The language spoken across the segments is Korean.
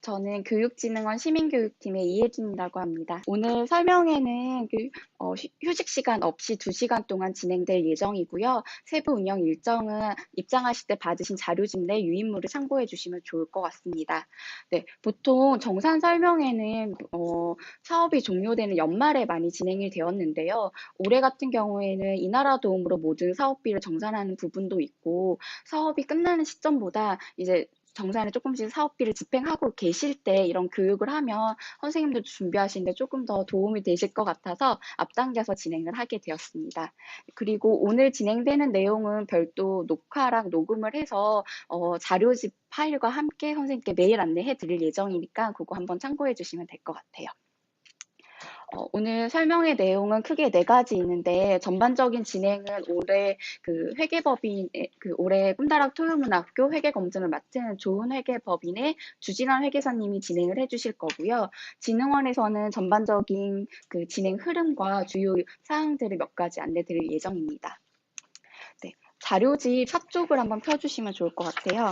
저는 교육진흥원 시민교육팀의 이혜진이라고 합니다. 오늘 설명회는 휴식 시간 없이 2시간 동안 진행될 예정이고요. 세부 운영 일정은 입장하실 때 받으신 자료집 내 유인물을 참고해 주시면 좋을 것 같습니다. 네, 보통 정산 설명회는 사업이 종료되는 연말에 많이 진행이 되었는데요. 올해 같은 경우에는 이 나라 도움으로 모든 사업비를 정산하는 부분도 있고, 사업이 끝나는 시점보다 이제 정산을 조금씩 사업비를 집행하고 계실 때 이런 교육을 하면 선생님들도 준비하시는데 조금 더 도움이 되실 것 같아서 앞당겨서 진행을 하게 되었습니다. 그리고 오늘 진행되는 내용은 별도 녹화랑 녹음을 해서 자료집 파일과 함께 선생님께 메일 안내해 드릴 예정이니까 그거 한번 참고해 주시면 될 것 같아요. 오늘 설명의 내용은 크게 4가지 있는데 전반적인 진행은 올해 올해 꿈다락 토요문학교 회계검증을 맡은 조은 회계법인의 주진환 회계사님이 진행을 해주실 거고요. 진흥원에서는 전반적인 그 진행 흐름과 주요 사항들을 몇 가지 안내 드릴 예정입니다. 네, 자료집 4쪽을 한번 펴주시면 좋을 것 같아요.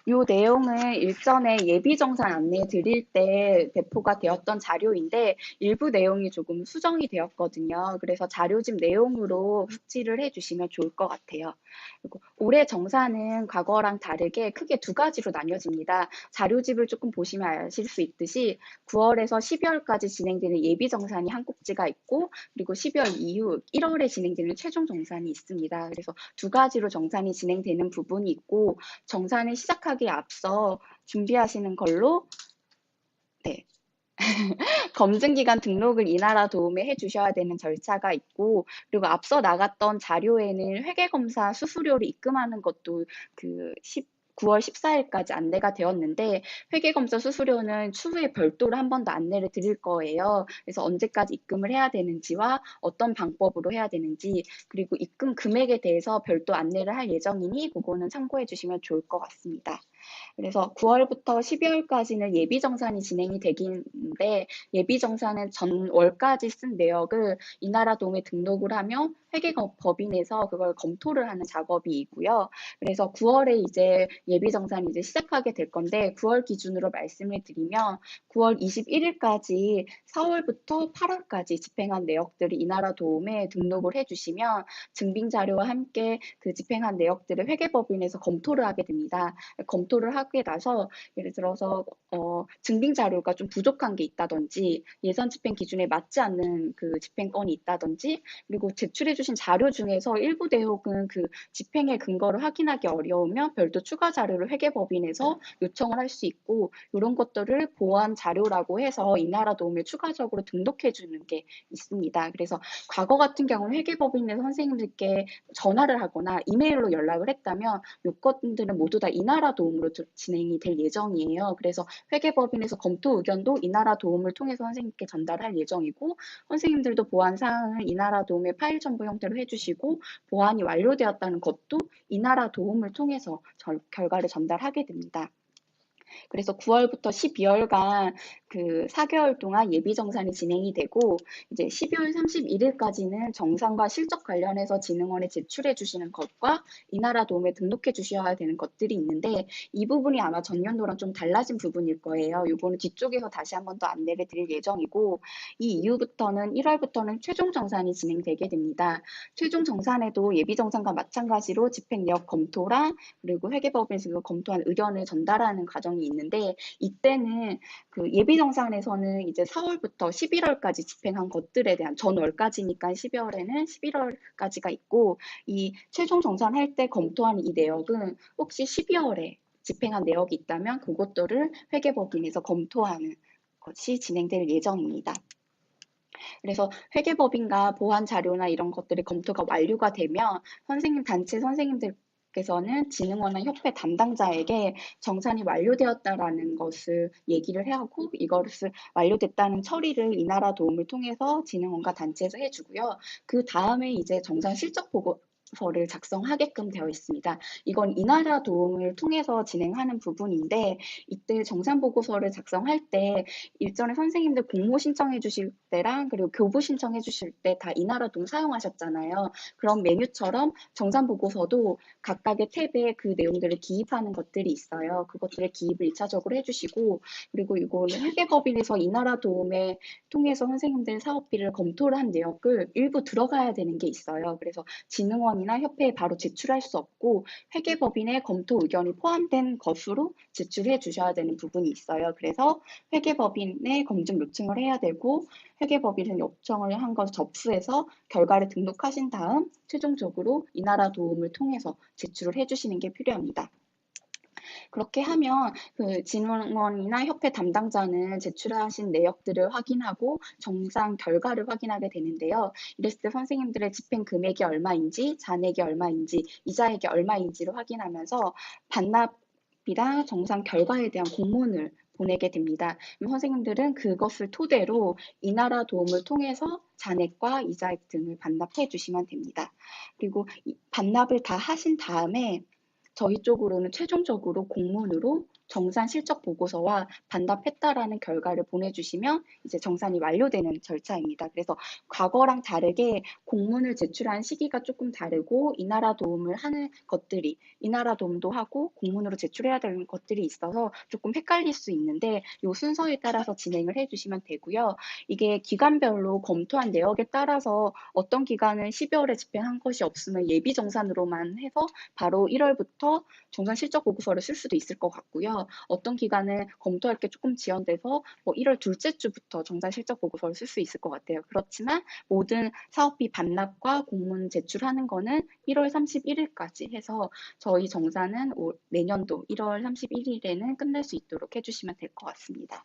요 내용은 일전에 예비정산 안내 드릴 때 배포가 되었던 자료인데 일부 내용이 조금 수정이 되었거든요. 그래서 자료집 내용으로 숙지를 해주시면 좋을 것 같아요. 그리고 올해 정산은 과거랑 다르게 크게 2가지로 나뉘어집니다. 자료집을 조금 보시면 아실 수 있듯이 9월에서 12월까지 진행되는 예비정산이 한 꼭지가 있고 그리고 12월 이후 1월에 진행되는 최종 정산이 있습니다. 그래서 2가지로 정산이 진행되는 부분이 있고 정산을 시작하기에 앞서 준비하시는 걸로 네. 검증기관 등록을 이 나라 도움에 해주셔야 되는 절차가 있고 그리고 앞서 나갔던 자료에는 회계검사 수수료를 입금하는 것도 9월 14일까지 안내가 되었는데 회계검사 수수료는 추후에 별도로 한 번 더 안내를 드릴 거예요. 그래서 언제까지 입금을 해야 되는지와 어떤 방법으로 해야 되는지 그리고 입금 금액에 대해서 별도 안내를 할 예정이니 그거는 참고해 주시면 좋을 것 같습니다. 그래서 9월부터 12월까지는 예비정산이 진행이 되기인데 예비정산은 전월까지 쓴 내역을 이 나라 도움에 등록을 하면 회계법인에서 그걸 검토를 하는 작업이 있고요. 그래서 9월에 이제 예비정산이 이제 시작하게 될 건데 9월 기준으로 말씀을 드리면 9월 21일까지 4월부터 8월까지 집행한 내역들을 이 나라 도움에 등록을 해주시면 증빙 자료와 함께 그 집행한 내역들을 회계법인에서 검토를 하게 됩니다. 검토를 하게 나서 예를 들어서 증빙 자료가 좀 부족한 게 있다든지 예산 집행 기준에 맞지 않는 그 집행건이 있다든지 그리고 제출해 주신 자료 중에서 일부 내용은 그 집행의 근거를 확인하기 어려우면 별도 추가 자료를 회계법인에서 요청을 할 수 있고 이런 것들을 보완 자료라고 해서 이 나라 도움에 추가적으로 등록해 주는 게 있습니다. 그래서 과거 같은 경우는 회계법인에서 선생님들께 전화를 하거나 이메일로 연락을 했다면 요건들은 모두 다 이 나라 도움으로 진행이 될 예정이에요. 그래서 회계법인에서 검토 의견도 이 나라 도움을 통해서 선생님께 전달할 예정이고 선생님들도 보완 사항을 이 나라 도움의 파일 첨부 형태로 해주시고 보완이 완료되었다는 것도 이 나라 도움을 통해서 결과를 전달하게 됩니다. 그래서 9월부터 12월간 그 4개월 동안 예비정산이 진행이 되고 이제 12월 31일까지는 정산과 실적 관련해서 진흥원에 제출해 주시는 것과 이 나라 도움에 등록해 주셔야 되는 것들이 있는데 이 부분이 아마 전년도랑 좀 달라진 부분일 거예요. 이거는 뒤쪽에서 다시 한번 더 안내를 드릴 예정이고 이 이후부터는 1월부터는 최종 정산이 진행되게 됩니다. 최종 정산에도 예비정산과 마찬가지로 집행 내역 검토랑 그리고 회계법인에서 검토한 의견을 전달하는 과정이 있는데 이때는 그 예비정산에서는 이제 4월부터 11월까지 집행한 것들에 대한 전월까지니까 12월에는 11월까지가 있고 이 최종 정산할 때 검토한 이 내역은 혹시 12월에 집행한 내역이 있다면 그것들을 회계법인에서 검토하는 것이 진행될 예정입니다. 그래서 회계법인과 보완 자료나 이런 것들이 검토가 완료가 되면 단체 선생님들께서는 진흥원이나 협회 담당자에게 정산이 완료되었다라는 것을 얘기를 하고 이것을 완료됐다는 처리를 이 나라 도움을 통해서 진흥원과 단체에서 해주고요. 그 다음에 이제 정산 실적 보고 서를 작성하게끔 되어 있습니다. 이건 이나라 도움을 통해서 진행하는 부분인데 이때 정산 보고서를 작성할 때 일전에 선생님들 공모 신청해 주실 때랑 그리고 교부 신청해 주실 때 다 이나라 도움 사용하셨잖아요. 그런 메뉴처럼 정산 보고서도 각각의 탭에 그 내용들을 기입하는 것들이 있어요. 그것들을 기입을 1차적으로 해주시고 그리고 이거는 회계법인에서 이나라 도움에 통해서 선생님들 사업비를 검토를 한 내역을 일부 들어가야 되는 게 있어요. 그래서 진흥원이나 협회에 바로 제출할 수 없고 회계법인의 검토 의견이 포함된 것으로 제출해 주셔야 되는 부분이 있어요. 그래서 회계법인에 검증 요청을 해야 되고 회계법인은 요청을 한 것 접수해서 결과를 등록하신 다음 최종적으로 이나라 도움을 통해서 제출을 해주시는 게 필요합니다. 그렇게 하면 그 진흥원이나 협회 담당자는 제출하신 내역들을 확인하고 정상 결과를 확인하게 되는데요. 이랬을 때 선생님들의 집행 금액이 얼마인지, 잔액이 얼마인지, 이자액이 얼마인지를 확인하면서 반납이랑 정상 결과에 대한 공문을 보내게 됩니다. 그럼 선생님들은 그것을 토대로 이나라 도움을 통해서 잔액과 이자액 등을 반납해 주시면 됩니다. 그리고 반납을 다 하신 다음에 저희 쪽으로는 최종적으로 공문으로 정산 실적 보고서와 반납했다라는 결과를 보내주시면 이제 정산이 완료되는 절차입니다. 그래서 과거랑 다르게 공문을 제출한 시기가 조금 다르고 이나라 도움을 하는 것들이 이나라 도움도 하고 공문으로 제출해야 되는 것들이 있어서 조금 헷갈릴 수 있는데 이 순서에 따라서 진행을 해주시면 되고요. 이게 기간별로 검토한 내역에 따라서 어떤 기간은 12월에 집행한 것이 없으면 예비 정산으로만 해서 바로 1월부터 정산 실적 보고서를 쓸 수도 있을 것 같고요. 어떤 기간은 검토할 게 조금 지연돼서 뭐 1월 둘째 주부터 정산 실적 보고서를 쓸 수 있을 것 같아요. 그렇지만 모든 사업비 반납과 공문 제출하는 거는 1월 31일까지 해서 저희 정산은 내년도 1월 31일에는 끝낼 수 있도록 해주시면 될 것 같습니다.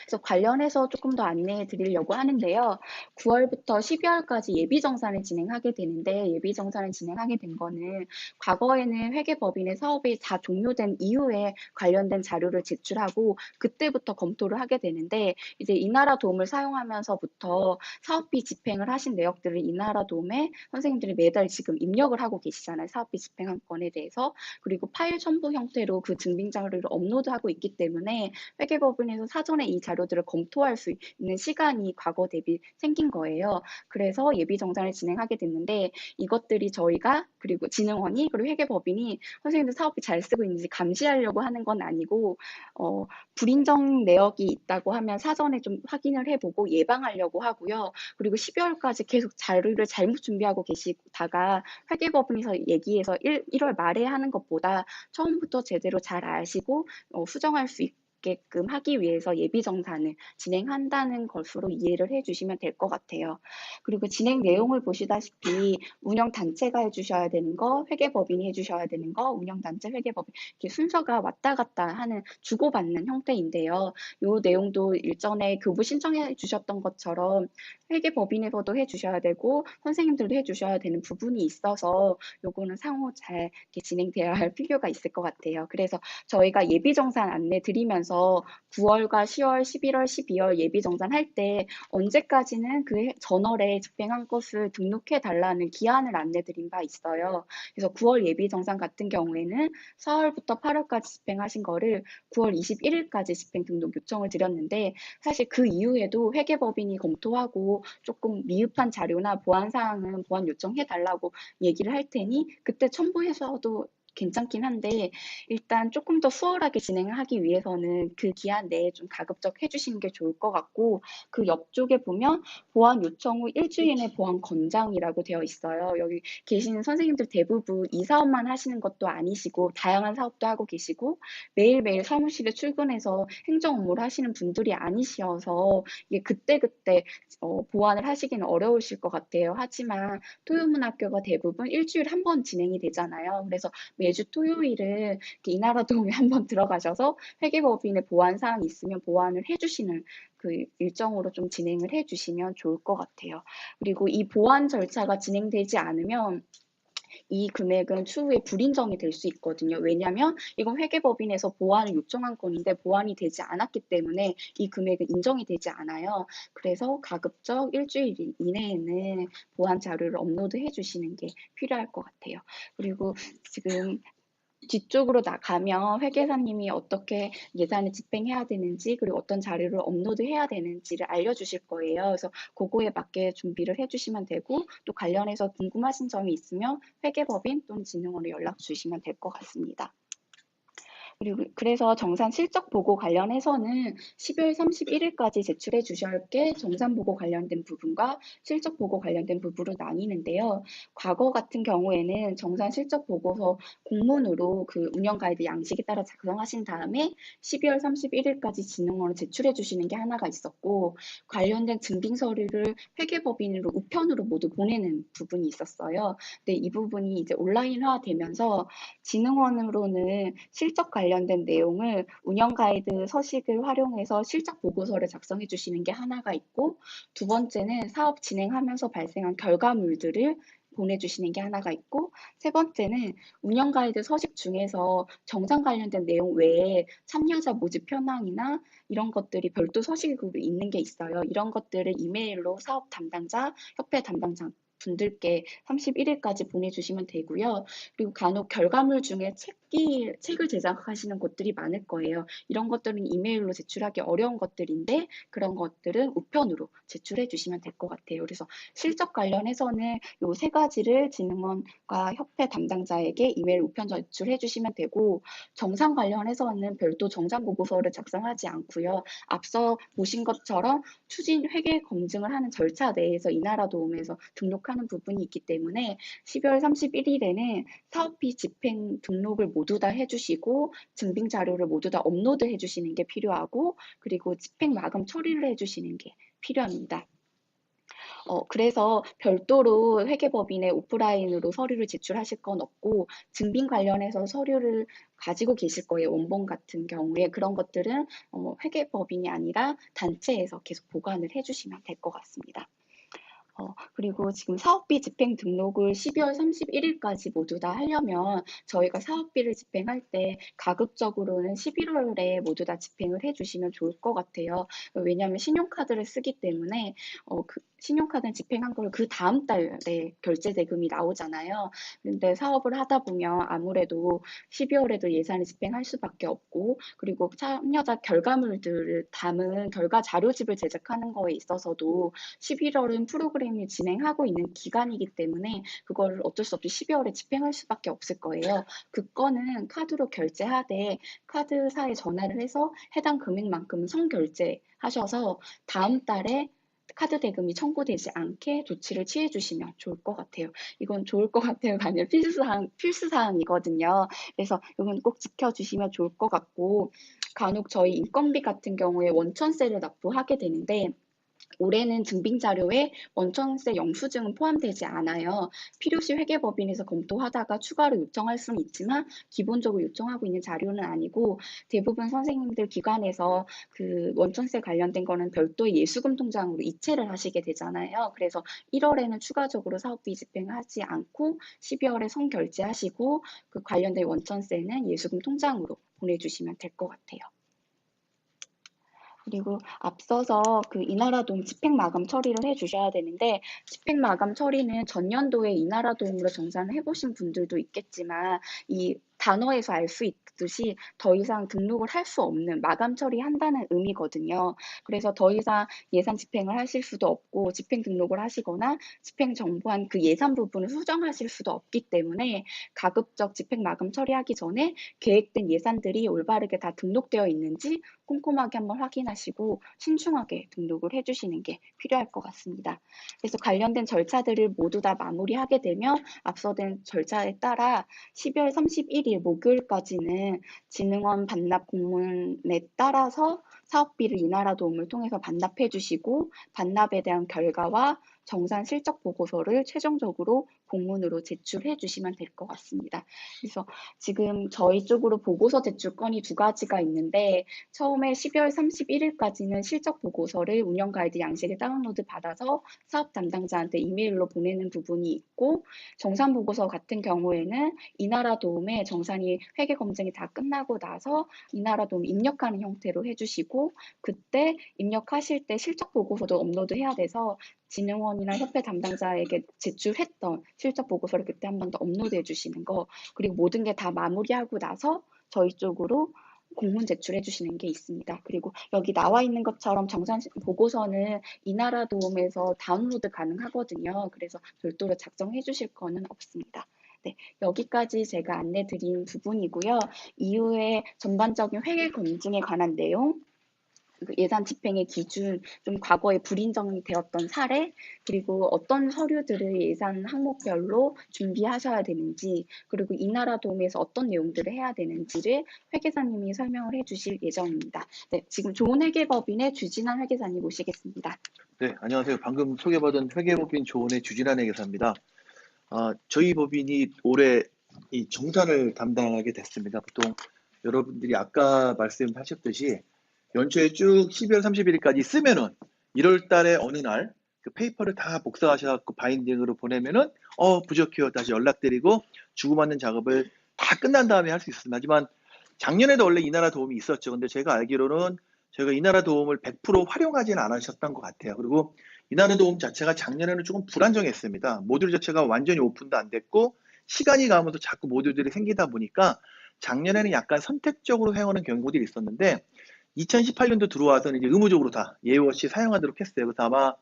그래서 관련해서 조금 더 안내해 드리려고 하는데요. 9월부터 12월까지 예비정산을 진행하게 되는데 예비정산을 진행하게 된 거는 과거에는 회계법인의 사업이 다 종료된 이후에 관련된 자료를 제출하고 그때부터 검토를 하게 되는데 이제 이나라 도움을 사용하면서부터 사업비 집행을 하신 내역들을 이나라 도움에 선생님들이 매달 지금 입력을 하고 계시잖아요. 사업비 집행한 건에 대해서. 그리고 파일 첨부 형태로 그 증빙 자료를 업로드하고 있기 때문에 회계법인에서 사전에 이 자료들을 검토할 수 있는 시간이 과거 대비 생긴 거예요. 그래서 예비정산을 진행하게 됐는데 이것들이 저희가 그리고 진흥원이 그리고 회계법인이 선생님들 사업비 잘 쓰고 있는지 감시하려고 하는 건 아니고 불인정 내역이 있다고 하면 사전에 좀 확인을 해보고 예방하려고 하고요. 그리고 12월까지 계속 자료를 잘못 준비하고 계시다가 회계법인에서 얘기해서 1월 말에 하는 것보다 처음부터 제대로 잘 아시고 수정할 수 있게끔 하기 위해서 예비정산을 진행한다는 것으로 이해를 해주시면 될 것 같아요. 그리고 진행 내용을 보시다시피 운영단체가 해주셔야 되는 거, 회계법인이 해주셔야 되는 거, 운영단체, 회계법인 이렇게 순서가 왔다 갔다 하는 주고받는 형태인데요. 이 내용도 일전에 교부 신청해 주셨던 것처럼 회계법인에서도 해주셔야 되고 선생님들도 해주셔야 되는 부분이 있어서 요거는 상호 잘 이렇게 진행되어야 할 필요가 있을 것 같아요. 그래서 저희가 예비정산 안내 드리면서 9월과 10월, 11월, 12월 예비정산 할 때 언제까지는 그 전월에 집행한 것을 등록해 달라는 기한을 안내 드린 바 있어요. 그래서 9월 예비정산 같은 경우에는 4월부터 8월까지 집행하신 거를 9월 21일까지 집행 등록 요청을 드렸는데 사실 그 이후에도 회계법인이 검토하고 조금 미흡한 자료나 보완 사항은 보완 요청해 달라고 얘기를 할 테니 그때 첨부해서도 괜찮긴 한데 일단 조금 더 수월하게 진행을 하기 위해서는 그 기한 내에 좀 가급적 해주시는 게 좋을 것 같고 그 옆쪽에 보면 보완 요청 후 일주일 내 보완 권장이라고 되어 있어요. 여기 계시는 선생님들 대부분 이 사업만 하시는 것도 아니시고 다양한 사업도 하고 계시고 매일매일 사무실에 출근해서 행정 업무를 하시는 분들이 아니셔서 이게 그때그때 보완을 하시기는 어려우실 것 같아요. 하지만 토요문학교가 대부분 일주일에 한 번 진행이 되잖아요. 그래서 매주 토요일은 이나라 도움에 한번 들어가셔서 회계법인의 보완 사항이 있으면 보완을 해주시는 그 일정으로 좀 진행을 해주시면 좋을 것 같아요. 그리고 이 보완 절차가 진행되지 않으면 이 금액은 추후에 불인정이 될 수 있거든요. 왜냐하면 이건 회계법인에서 보완을 요청한 건인데 보완이 되지 않았기 때문에 이 금액은 인정이 되지 않아요. 그래서 가급적 일주일 이내에는 보완 자료를 업로드해 주시는 게 필요할 것 같아요. 그리고 지금 뒤쪽으로 나가면 회계사님이 어떻게 예산을 집행해야 되는지 그리고 어떤 자료를 업로드해야 되는지를 알려주실 거예요. 그래서 그거에 맞게 준비를 해주시면 되고 또 관련해서 궁금하신 점이 있으면 회계법인 또는 진흥원에 연락 주시면 될 것 같습니다. 그리고 그래서 정산 실적 보고 관련해서는 12월 31일까지 제출해 주셔야 할 게 정산 보고 관련된 부분과 실적 보고 관련된 부분으로 나뉘는데요. 과거 같은 경우에는 정산 실적 보고서 공문으로 그 운영 가이드 양식에 따라 작성하신 다음에 12월 31일까지 진흥원으로 제출해 주시는 게 하나가 있었고 관련된 증빙 서류를 회계법인으로 우편으로 모두 보내는 부분이 있었어요. 근데 이 부분이 이제 온라인화 되면서 진흥원으로는 실적 관련된 내용을 운영 가이드 서식을 활용해서 실적 보고서를 작성해 주시는 게 하나가 있고 두 번째는 사업 진행하면서 발생한 결과물들을 보내주시는 게 하나가 있고 세 번째는 운영 가이드 서식 중에서 정산 관련된 내용 외에 참여자 모집 현황이나 이런 것들이 별도 서식으로 있는 게 있어요. 이런 것들을 이메일로 사업 담당자, 협회 담당자 분들께 31일까지 보내주시면 되고요. 그리고 간혹 결과물 중에 책을 제작하시는 곳들이 많을 거예요. 이런 것들은 이메일로 제출하기 어려운 것들인데 그런 것들은 우편으로 제출해 주시면 될 것 같아요. 그래서 실적 관련해서는 요 세 가지를 진흥원과 협회 담당자에게 이메일 우편 제출해 주시면 되고 정산 관련해서는 별도 정산 보고서를 작성하지 않고요. 앞서 보신 것처럼 추진 회계 검증을 하는 절차 내에서 이나라 도움에서 등록하는 부분이 있기 때문에 12월 31일에는 사업비 집행 등록을 모두 다 해주시고 증빙 자료를 모두 다 업로드 해주시는 게 필요하고 그리고 집행 마감 처리를 해주시는 게 필요합니다. 그래서 별도로 회계법인에 오프라인으로 서류를 제출하실 건 없고 증빙 관련해서 서류를 가지고 계실 거예요. 원본 같은 경우에 그런 것들은 회계법인이 아니라 단체에서 계속 보관을 해주시면 될 것 같습니다. 그리고 지금 사업비 집행 등록을 12월 31일까지 모두 다 하려면 저희가 사업비를 집행할 때 가급적으로는 11월에 모두 다 집행을 해주시면 좋을 것 같아요. 왜냐하면 신용카드를 쓰기 때문에 신용카드는 집행한 걸 그 다음 달에 결제 대금이 나오잖아요. 근데 사업을 하다 보면 아무래도 12월에도 예산을 집행할 수밖에 없고 그리고 참여자 결과물들을 담은 결과 자료집을 제작하는 거에 있어서도 11월은 프로그램이 진행하고 있는 기간이기 때문에 그걸 어쩔 수 없이 12월에 집행할 수밖에 없을 거예요. 그 건은 카드로 결제하되 카드사에 전화를 해서 해당 금액만큼은 선결제하셔서 다음 달에 카드 대금이 청구되지 않게 조치를 취해 주시면 좋을 것 같아요. 이건 좋을 것 같아요가 아니라 필수사항이거든요. 그래서 이건 꼭 지켜주시면 좋을 것 같고 간혹 저희 인건비 같은 경우에 원천세를 납부하게 되는데 올해는 증빙 자료에 원천세 영수증은 포함되지 않아요. 필요시 회계법인에서 검토하다가 추가로 요청할 수는 있지만 기본적으로 요청하고 있는 자료는 아니고 대부분 선생님들 기관에서 그 원천세 관련된 거는 별도의 예수금 통장으로 이체를 하시게 되잖아요. 그래서 1월에는 추가적으로 사업비 집행하지 않고 12월에 선결제하시고 그 관련된 원천세는 예수금 통장으로 보내주시면 될 것 같아요. 그리고 앞서서 그 이나라도움 집행마감 처리를 해주셔야 되는데 집행마감 처리는 전년도에 이나라도움으로 정산을 해보신 분들도 있겠지만 이 단어에서 알 수 있듯이 더 이상 등록을 할 수 없는 마감 처리한다는 의미거든요. 그래서 더 이상 예산 집행을 하실 수도 없고 집행 등록을 하시거나 집행 정보한 그 예산 부분을 수정하실 수도 없기 때문에 가급적 집행 마감 처리하기 전에 계획된 예산들이 올바르게 다 등록되어 있는지 꼼꼼하게 한번 확인하시고 신중하게 등록을 해주시는 게 필요할 것 같습니다. 그래서 관련된 절차들을 모두 다 마무리하게 되면 앞서된 절차에 따라 12월 31일 목요일까지는 진흥원 반납 공문에 따라서 사업비를 이나라 도움을 통해서 반납해 주시고 반납에 대한 결과와 정산 실적 보고서를 최종적으로 공문으로 제출해 주시면 될 것 같습니다. 그래서 지금 저희 쪽으로 보고서 제출 건이 두 가지가 있는데 처음에 12월 31일까지는 실적 보고서를 운영 가이드 양식을 다운로드 받아서 사업 담당자한테 이메일로 보내는 부분이 있고 정산 보고서 같은 경우에는 이나라 도움에 정산이 회계 검증이 다 끝나고 나서 이나라 도움 입력하는 형태로 해주시고 그때 입력하실 때 실적 보고서도 업로드해야 돼서 진흥원이나 협회 담당자에게 제출했던 실적 보고서를 그때 한 번 더 업로드해 주시는 거 그리고 모든 게 다 마무리하고 나서 저희 쪽으로 공문 제출해 주시는 게 있습니다. 그리고 여기 나와 있는 것처럼 정산 보고서는 이나라 도움에서 다운로드 가능하거든요. 그래서 별도로 작성해 주실 거는 없습니다. 네, 여기까지 제가 안내 드린 부분이고요. 이후에 전반적인 회계 검증에 관한 내용, 예산 집행의 기준, 좀 과거에 불인정이 되었던 사례, 그리고 어떤 서류들을 예산 항목별로 준비하셔야 되는지, 그리고 이나라 도움에서 어떤 내용들을 해야 되는지를 회계사님이 설명을 해주실 예정입니다. 네, 지금 좋은 회계법인의 주진환 회계사님 모시겠습니다. 네, 안녕하세요. 방금 소개받은 회계법인 조은의 주진환 회계사입니다. 저희 법인이 올해 이 정산을 담당하게 됐습니다. 보통 여러분들이 아까 말씀하셨듯이 연초에 쭉 12월 31일까지 쓰면은 1월 달에 어느 날 그 페이퍼를 다 복사하셔갖고 바인딩으로 보내면은 부족해요. 다시 연락드리고 주고받는 작업을 다 끝난 다음에 할 수 있습니다. 하지만 작년에도 원래 이나라 도움이 있었죠. 근데 제가 알기로는 저희가 이나라 도움을 100% 활용하지는 않으셨던 것 같아요. 그리고 이나라 도움 자체가 작년에는 조금 불안정했습니다. 모듈 자체가 완전히 오픈도 안 됐고 시간이 가면서 자꾸 모듈들이 생기다 보니까 작년에는 약간 선택적으로 사용하는 경우들이 있었는데 2018년도 들어와서는 이제 의무적으로 다 예외 없이 사용하도록 했어요. 그래서 아마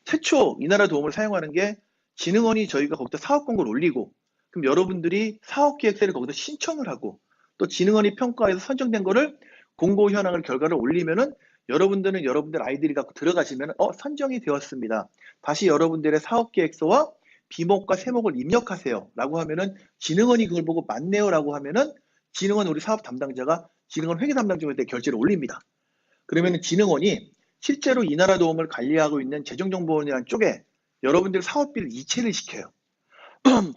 최초 이나라 도움을 사용하는 게 진흥원이 저희가 거기다 사업 공고를 올리고 그럼 여러분들이 사업 계획서를 거기다 신청을 하고 또 진흥원이 평가해서 선정된 거를 공고 현황을 결과를 올리면은 여러분들은 여러분들 아이들이 갖고 들어가시면 선정이 되었습니다. 다시 여러분들의 사업 계획서와 비목과 세목을 입력하세요 라고 하면은 진흥원이 그걸 보고 맞네요 라고 하면은 진흥원 우리 사업 담당자가 진흥원 회계 담당자한테 결제를 올립니다. 그러면 진흥원이 실제로 이나라 도움을 관리하고 있는 재정정보원이라는 쪽에 여러분들 사업비를 이체를 시켜요.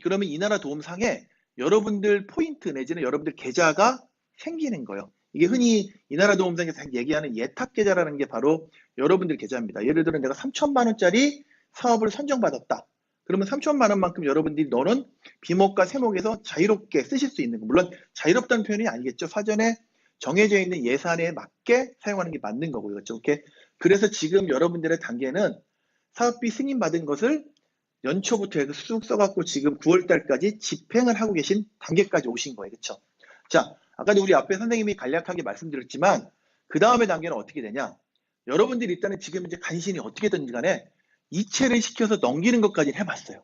그러면 이나라 도움상에 여러분들 포인트 내지는 여러분들 계좌가 생기는 거예요. 이게 흔히 이나라 도움상에서 얘기하는 예탁 계좌라는 게 바로 여러분들 계좌입니다. 예를 들어 내가 3천만 원짜리 사업을 선정받았다. 그러면 3천만 원만큼 여러분들이 너는 비목과 세목에서 자유롭게 쓰실 수 있는 거. 물론 자유롭다는 표현이 아니겠죠. 사전에 정해져 있는 예산에 맞게 사용하는 게 맞는 거고요. 그렇죠? 이렇게. 그래서 지금 여러분들의 단계는 사업비 승인받은 것을 연초부터 해서 쑥 써갖고 지금 9월달까지 집행을 하고 계신 단계까지 오신 거예요. 그렇죠? 자, 아까도 우리 앞에 선생님이 간략하게 말씀드렸지만 그 다음에 단계는 어떻게 되냐? 여러분들이 일단은 지금 이제 간신히 어떻게든지 간에 이체를 시켜서 넘기는 것까지 해봤어요.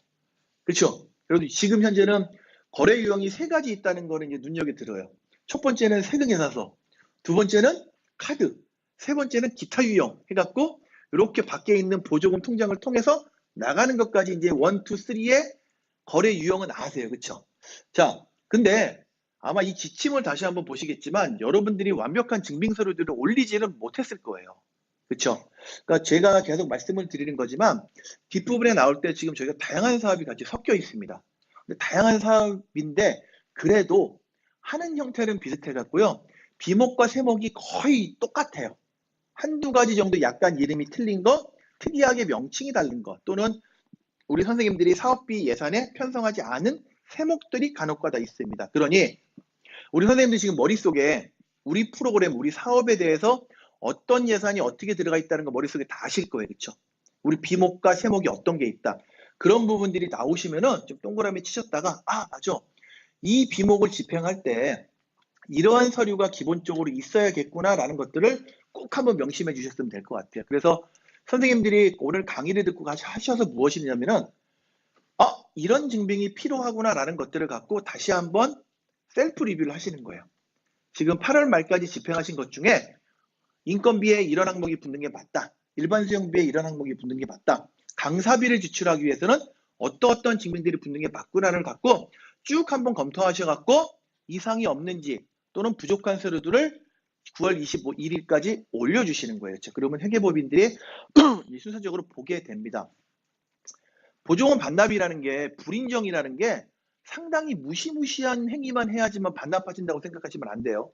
그렇죠? 그래도 지금 현재는 거래 유형이 세 가지 있다는 거는 이제 눈여겨 들어요. 첫 번째는 세금계산서, 두 번째는 카드, 세 번째는 기타 유형 해갖고 이렇게 밖에 있는 보조금 통장을 통해서 나가는 것까지 이제 1, 2, 3의 거래 유형은 아세요. 그렇죠? 자, 근데 아마 이 지침을 다시 한번 보시겠지만 여러분들이 완벽한 증빙 서류들을 올리지는 못했을 거예요. 그렇죠? 그러니까 제가 계속 말씀을 드리는 거지만 뒷부분에 나올 때 지금 저희가 다양한 사업이 같이 섞여 있습니다. 근데 다양한 사업인데 그래도 하는 형태는 비슷해 갖고요. 비목과 세목이 거의 똑같아요. 한두 가지 정도 약간 이름이 틀린 거, 특이하게 명칭이 다른 거, 또는 우리 선생님들이 사업비 예산에 편성하지 않은 세목들이 간혹가다 있습니다. 그러니 우리 선생님들 지금 머릿속에 우리 프로그램, 우리 사업에 대해서 어떤 예산이 어떻게 들어가 있다는 거 머릿속에 다 아실 거예요. 그렇죠? 우리 비목과 세목이 어떤 게 있다. 그런 부분들이 나오시면은 좀 동그라미 치셨다가 맞아. 이 비목을 집행할 때 이러한 서류가 기본적으로 있어야겠구나라는 것들을 꼭 한번 명심해 주셨으면 될 것 같아요. 그래서 선생님들이 오늘 강의를 듣고 하셔서 무엇이냐면은 이런 증빙이 필요하구나라는 것들을 갖고 다시 한번 셀프 리뷰를 하시는 거예요. 지금 8월 말까지 집행하신 것 중에 인건비에 이런 항목이 붙는 게 맞다. 일반 수령비에 이런 항목이 붙는 게 맞다. 강사비를 지출하기 위해서는 어떤 증빙들이 붙는 게 맞구나를 갖고 쭉 한번 검토하셔갖고 이상이 없는지 또는 부족한 서류들을 9월 25일까지 올려주시는 거예요. 그러면 회계법인들이 순서적으로 보게 됩니다. 보조금 반납이라는 게 불인정이라는 게 상당히 무시무시한 행위만 해야지만 반납하신다고 생각하시면 안 돼요.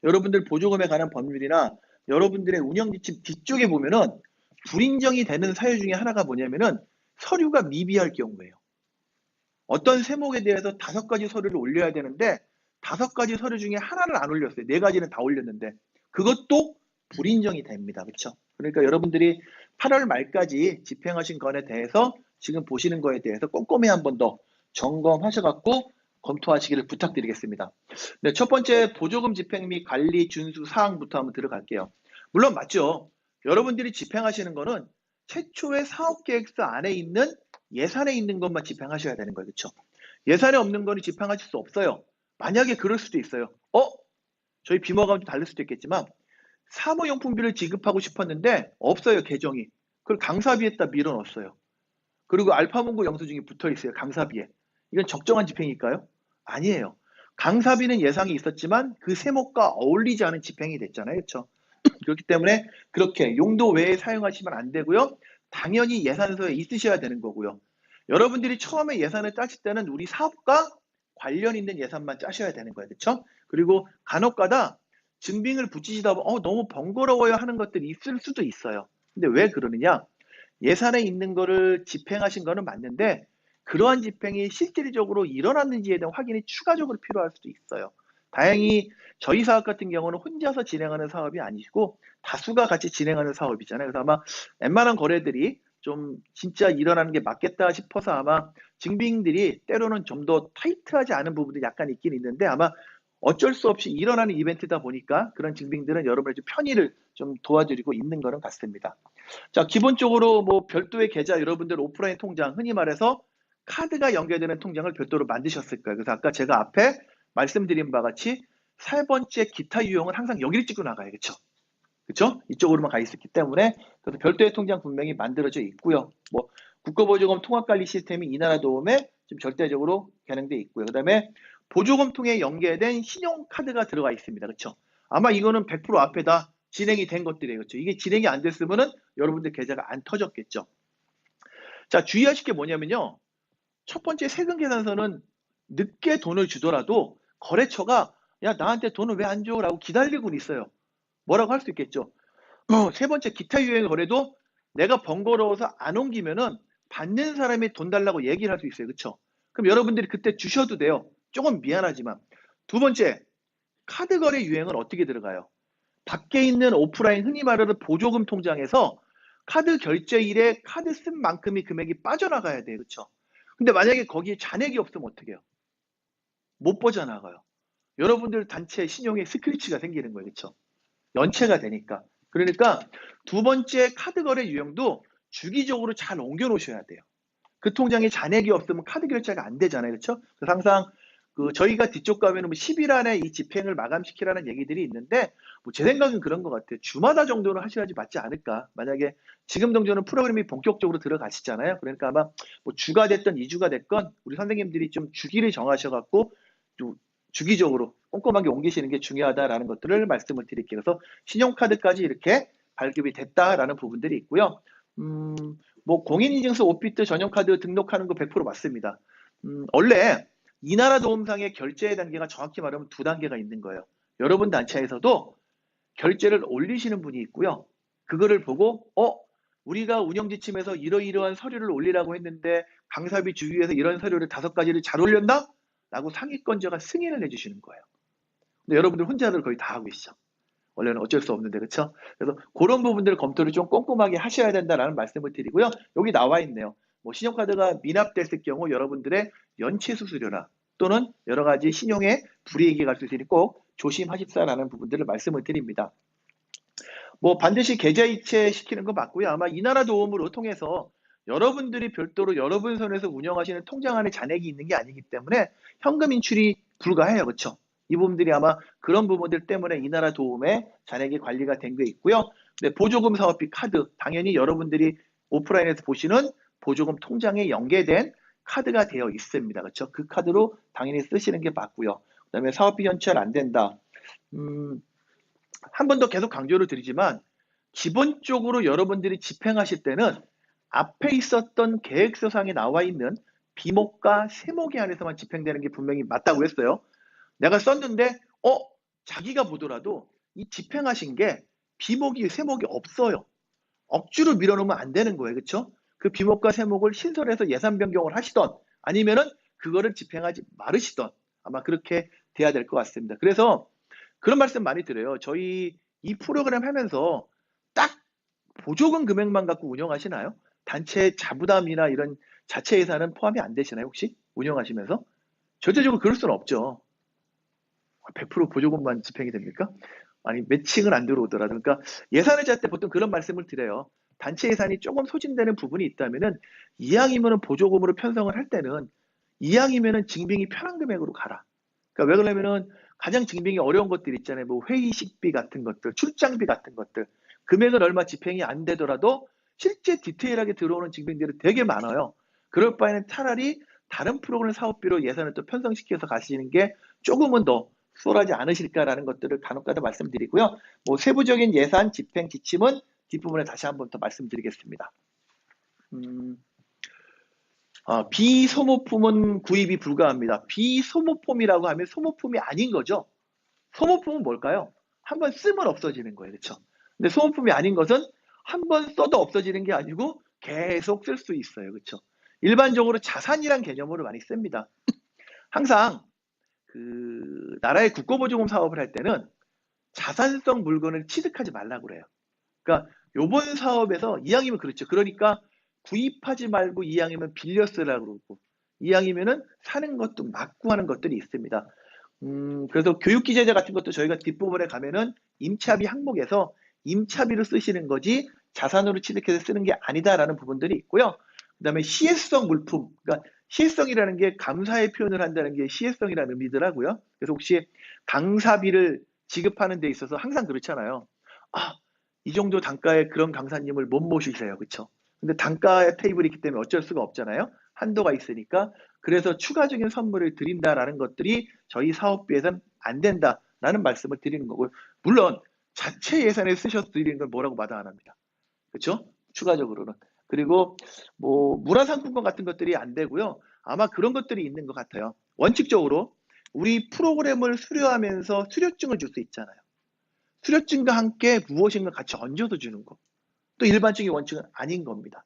여러분들 보조금에 관한 법률이나 여러분들의 운영지침 뒤쪽에 보면은 불인정이 되는 사유 중에 하나가 뭐냐면은 서류가 미비할 경우예요. 어떤 세목에 대해서 5가지 서류를 올려야 되는데 5가지 서류 중에 하나를 안 올렸어요. 4가지는 다 올렸는데 그것도 불인정이 됩니다. 그렇죠? 그러니까 여러분들이 8월 말까지 집행하신 건에 대해서 지금 보시는 거에 대해서 꼼꼼히 한 번 더 점검하셔갖고 검토하시기를 부탁드리겠습니다. 네, 첫 번째 보조금 집행 및 관리 준수 사항부터 한번 들어갈게요. 물론 맞죠. 여러분들이 집행하시는 거는 최초의 사업계획서 안에 있는 예산에 있는 것만 집행하셔야 되는 거예요. 그렇죠? 예산에 없는 거는 집행하실 수 없어요. 만약에 그럴 수도 있어요. 저희 비머가 좀 다를 수도 있겠지만 사무용품비를 지급하고 싶었는데 없어요. 계정이. 그걸 강사비에다 밀어넣었어요. 그리고 알파문고 영수증이 붙어있어요. 강사비에. 이건 적정한 집행일까요? 아니에요. 강사비는 예상이 있었지만 그 세목과 어울리지 않은 집행이 됐잖아요. 그렇죠? 그렇기 때문에 그렇게 용도 외에 사용하시면 안 되고요. 당연히 예산서에 있으셔야 되는 거고요. 여러분들이 처음에 예산을 짜실 때는 우리 사업과 관련 있는 예산만 짜셔야 되는 거예요. 그렇죠? 그리고 간혹가다 증빙을 붙이시다 보면 너무 번거로워요 하는 것들이 있을 수도 있어요. 근데 왜 그러느냐? 예산에 있는 거를 집행하신 거는 맞는데 그러한 집행이 실질적으로 일어났는지에 대한 확인이 추가적으로 필요할 수도 있어요. 다행히 저희 사업 같은 경우는 혼자서 진행하는 사업이 아니시고 다수가 같이 진행하는 사업이잖아요. 그래서 아마 웬만한 거래들이 좀 진짜 일어나는 게 맞겠다 싶어서 아마 증빙들이 때로는 좀 더 타이트하지 않은 부분들이 약간 있긴 있는데 아마 어쩔 수 없이 일어나는 이벤트다 보니까 그런 증빙들은 여러분의 좀 편의를 좀 도와드리고 있는 거는 같습니다. 자, 기본적으로 뭐 별도의 계좌 여러분들 오프라인 통장 흔히 말해서 카드가 연결되는 통장을 별도로 만드셨을 거예요. 그래서 아까 제가 앞에 말씀드린 바와 같이 3번째 기타 유형은 항상 여기를 찍고 나가요. 그렇죠? 그렇죠? 이쪽으로만 가 있었기 때문에 그래서 별도의 통장 분명히 만들어져 있고요. 뭐 국가보조금 통합관리 시스템이 이 나라 도움에 지금 절대적으로 개능돼 있고요. 그다음에 보조금 통해 연계된 신용카드가 들어가 있습니다. 그렇죠? 아마 이거는 100% 앞에다 진행이 된 것들이에요. 그렇죠? 이게 진행이 안 됐으면은 여러분들 계좌가 안 터졌겠죠. 자, 주의하실 게 뭐냐면요. 첫 번째 세금 계산서는 늦게 돈을 주더라도 거래처가 야, 나한테 돈을 왜 안 줘? 라고 기다리고는 있어요. 뭐라고 할 수 있겠죠. 세 번째 기타 유형의 거래도 내가 번거로워서 안 옮기면은 받는 사람이 돈 달라고 얘기를 할 수 있어요. 그렇죠? 그럼 여러분들이 그때 주셔도 돼요. 조금 미안하지만. 두 번째, 카드 거래 유형은 어떻게 들어가요? 밖에 있는 오프라인 흔히 말하는 보조금 통장에서 카드 결제일에 카드 쓴 만큼의 금액이 빠져나가야 돼요. 그렇죠? 근데 만약에 거기에 잔액이 없으면 어떻게 해요? 못 빠져나가요. 여러분들 단체 신용에 스크래치가 생기는 거예요. 그렇죠? 연체가 되니까. 그러니까 두 번째 카드 거래 유형도 주기적으로 잘 옮겨 놓으셔야 돼요. 그 통장에 잔액이 없으면 카드 결제가 안 되잖아요. 그렇죠? 그래서 항상 저희가 뒤쪽 가면은 뭐 10일 안에 이 집행을 마감시키라는 얘기들이 있는데 제 생각은 그런 것 같아요. 주마다 정도는 하셔야지 맞지 않을까. 만약에 지금 정도는 프로그램이 본격적으로 들어가시잖아요. 그러니까 아마 뭐 주가 됐든 2주가 됐건 우리 선생님들이 좀 주기를 정하셔갖고 좀 주기적으로 꼼꼼하게 옮기시는 게 중요하다라는 것들을 말씀을 드릴게요. 그래서 신용카드까지 이렇게 발급이 됐다라는 부분들이 있고요. 뭐 공인인증서 오피트 전용카드 등록하는 거 100% 맞습니다. 원래 이 나라 도움상의 결제 단계가 정확히 말하면 2단계가 있는 거예요. 여러분 단체에서도 결제를 올리시는 분이 있고요. 그거를 보고 우리가 운영지침에서 이러이러한 서류를 올리라고 했는데 강사비 주기위해서 이런 서류를 5가지를 잘 올렸나? 라고 상위권자가 승인을 해주시는 거예요. 근데 여러분들 혼자들 거의 다 하고 계시죠. 원래는 어쩔 수 없는데 그렇죠? 그래서 그런 부분들을 검토를 좀 꼼꼼하게 하셔야 된다라는 말씀을 드리고요. 여기 나와 있네요. 뭐 신용카드가 미납됐을 경우 여러분들의 연체 수수료나 또는 여러 가지 신용에 불이익이 갈 수 있으니 꼭 조심하십사라는 부분들을 말씀을 드립니다. 뭐 반드시 계좌 이체 시키는 거 맞고요. 아마 이 나라 도움으로 통해서 여러분들이 별도로 여러분 손에서 운영하시는 통장 안에 잔액이 있는 게 아니기 때문에 현금 인출이 불가해요. 그렇죠? 이 부분들이 아마 그런 부분들 때문에 이 나라 도움에 잔액이 관리가 된 게 있고요. 네, 보조금 사업비 카드 당연히 여러분들이 오프라인에서 보시는 보조금 통장에 연계된 카드가 되어 있습니다. 그렇죠? 그 카드로 당연히 쓰시는 게 맞고요. 그다음에 사업비 연체는 안 된다. 한 번 더 계속 강조를 드리지만 기본적으로 여러분들이 집행하실 때는 앞에 있었던 계획서상에 나와 있는 비목과 세목에 한해서만 집행되는 게 분명히 맞다고 했어요. 내가 썼는데 자기가 보더라도 이 집행하신 게 비목이 세목이 없어요. 억지로 밀어놓으면 안 되는 거예요. 그렇죠? 그 비목과 세목을 신설해서 예산 변경을 하시던 아니면은 그거를 집행하지 말으시던 아마 그렇게 돼야 될 것 같습니다. 그래서 그런 말씀 많이 드려요. 저희 이 프로그램 하면서 딱 보조금 금액만 갖고 운영하시나요? 단체 자부담이나 이런 자체 예산은 포함이 안 되시나요? 혹시 운영하시면서? 절대적으로 그럴 수는 없죠. 100% 보조금만 집행이 됩니까? 아니 매칭은 안 들어오더라도 그러니까 예산을 짤 때 보통 그런 말씀을 드려요. 단체 예산이 조금 소진되는 부분이 있다면은 이왕이면은 보조금으로 편성을 할 때는 이왕이면은 징빙이 편한 금액으로 가라. 그러니까 왜 그러냐면은 가장 징빙이 어려운 것들 있잖아요. 뭐 회의식비 같은 것들, 출장비 같은 것들. 금액은 얼마 집행이 안 되더라도 실제 디테일하게 들어오는 징빙들이 되게 많아요. 그럴 바에는 차라리 다른 프로그램 사업비로 예산을 또 편성시켜서 가시는 게 조금은 더 수월하지 않으실까라는 것들을 간혹가다 말씀드리고요. 뭐 세부적인 예산 집행 지침은 뒷부분에 다시 한번 더 말씀드리겠습니다. 비소모품은 구입이 불가합니다. 비소모품이라고 하면 소모품이 아닌 거죠. 소모품은 뭘까요? 한번 쓰면 없어지는 거예요. 그렇죠? 근데 소모품이 아닌 것은 한번 써도 없어지는 게 아니고 계속 쓸 수 있어요. 그렇죠? 일반적으로 자산이란 개념으로 많이 씁니다. 항상 그 나라의 국고보조금 사업을 할 때는 자산성 물건을 취득하지 말라고 그래요. 그러니까 요번 사업에서 이왕이면 그렇죠. 그러니까 구입하지 말고 이왕이면 빌려 쓰라고 그러고 이왕이면은 사는 것도 막고 하는 것들이 있습니다. 그래서 교육기재자 같은 것도 저희가 뒷부분에 가면은 임차비 항목에서 임차비로 쓰시는 거지 자산으로 취득해서 쓰는 게 아니다라는 부분들이 있고요. 그 다음에 시혜성 물품, 그러니까 시혜성이라는 게 감사의 표현을 한다는 게 시혜성이라는 의미더라고요. 그래서 혹시 강사비를 지급하는 데 있어서 항상 그렇잖아요. 이 정도 단가의 그런 강사님을 못 모시세요. 그쵸? 근데 단가의 테이블이 있기 때문에 어쩔 수가 없잖아요. 한도가 있으니까. 그래서 추가적인 선물을 드린다라는 것들이 저희 사업비에서는 안 된다라는 말씀을 드리는 거고요. 물론 자체 예산에 쓰셔서 드리는 걸 뭐라고 마다 안 합니다. 그렇죠? 추가적으로는. 그리고 뭐 문화상품권 같은 것들이 안 되고요. 아마 그런 것들이 있는 것 같아요. 원칙적으로 우리 프로그램을 수료하면서 수료증을 줄 수 있잖아요. 수료증과 함께 무엇인가 같이 얹어서 주는 거. 또 일반적인 원칙은 아닌 겁니다.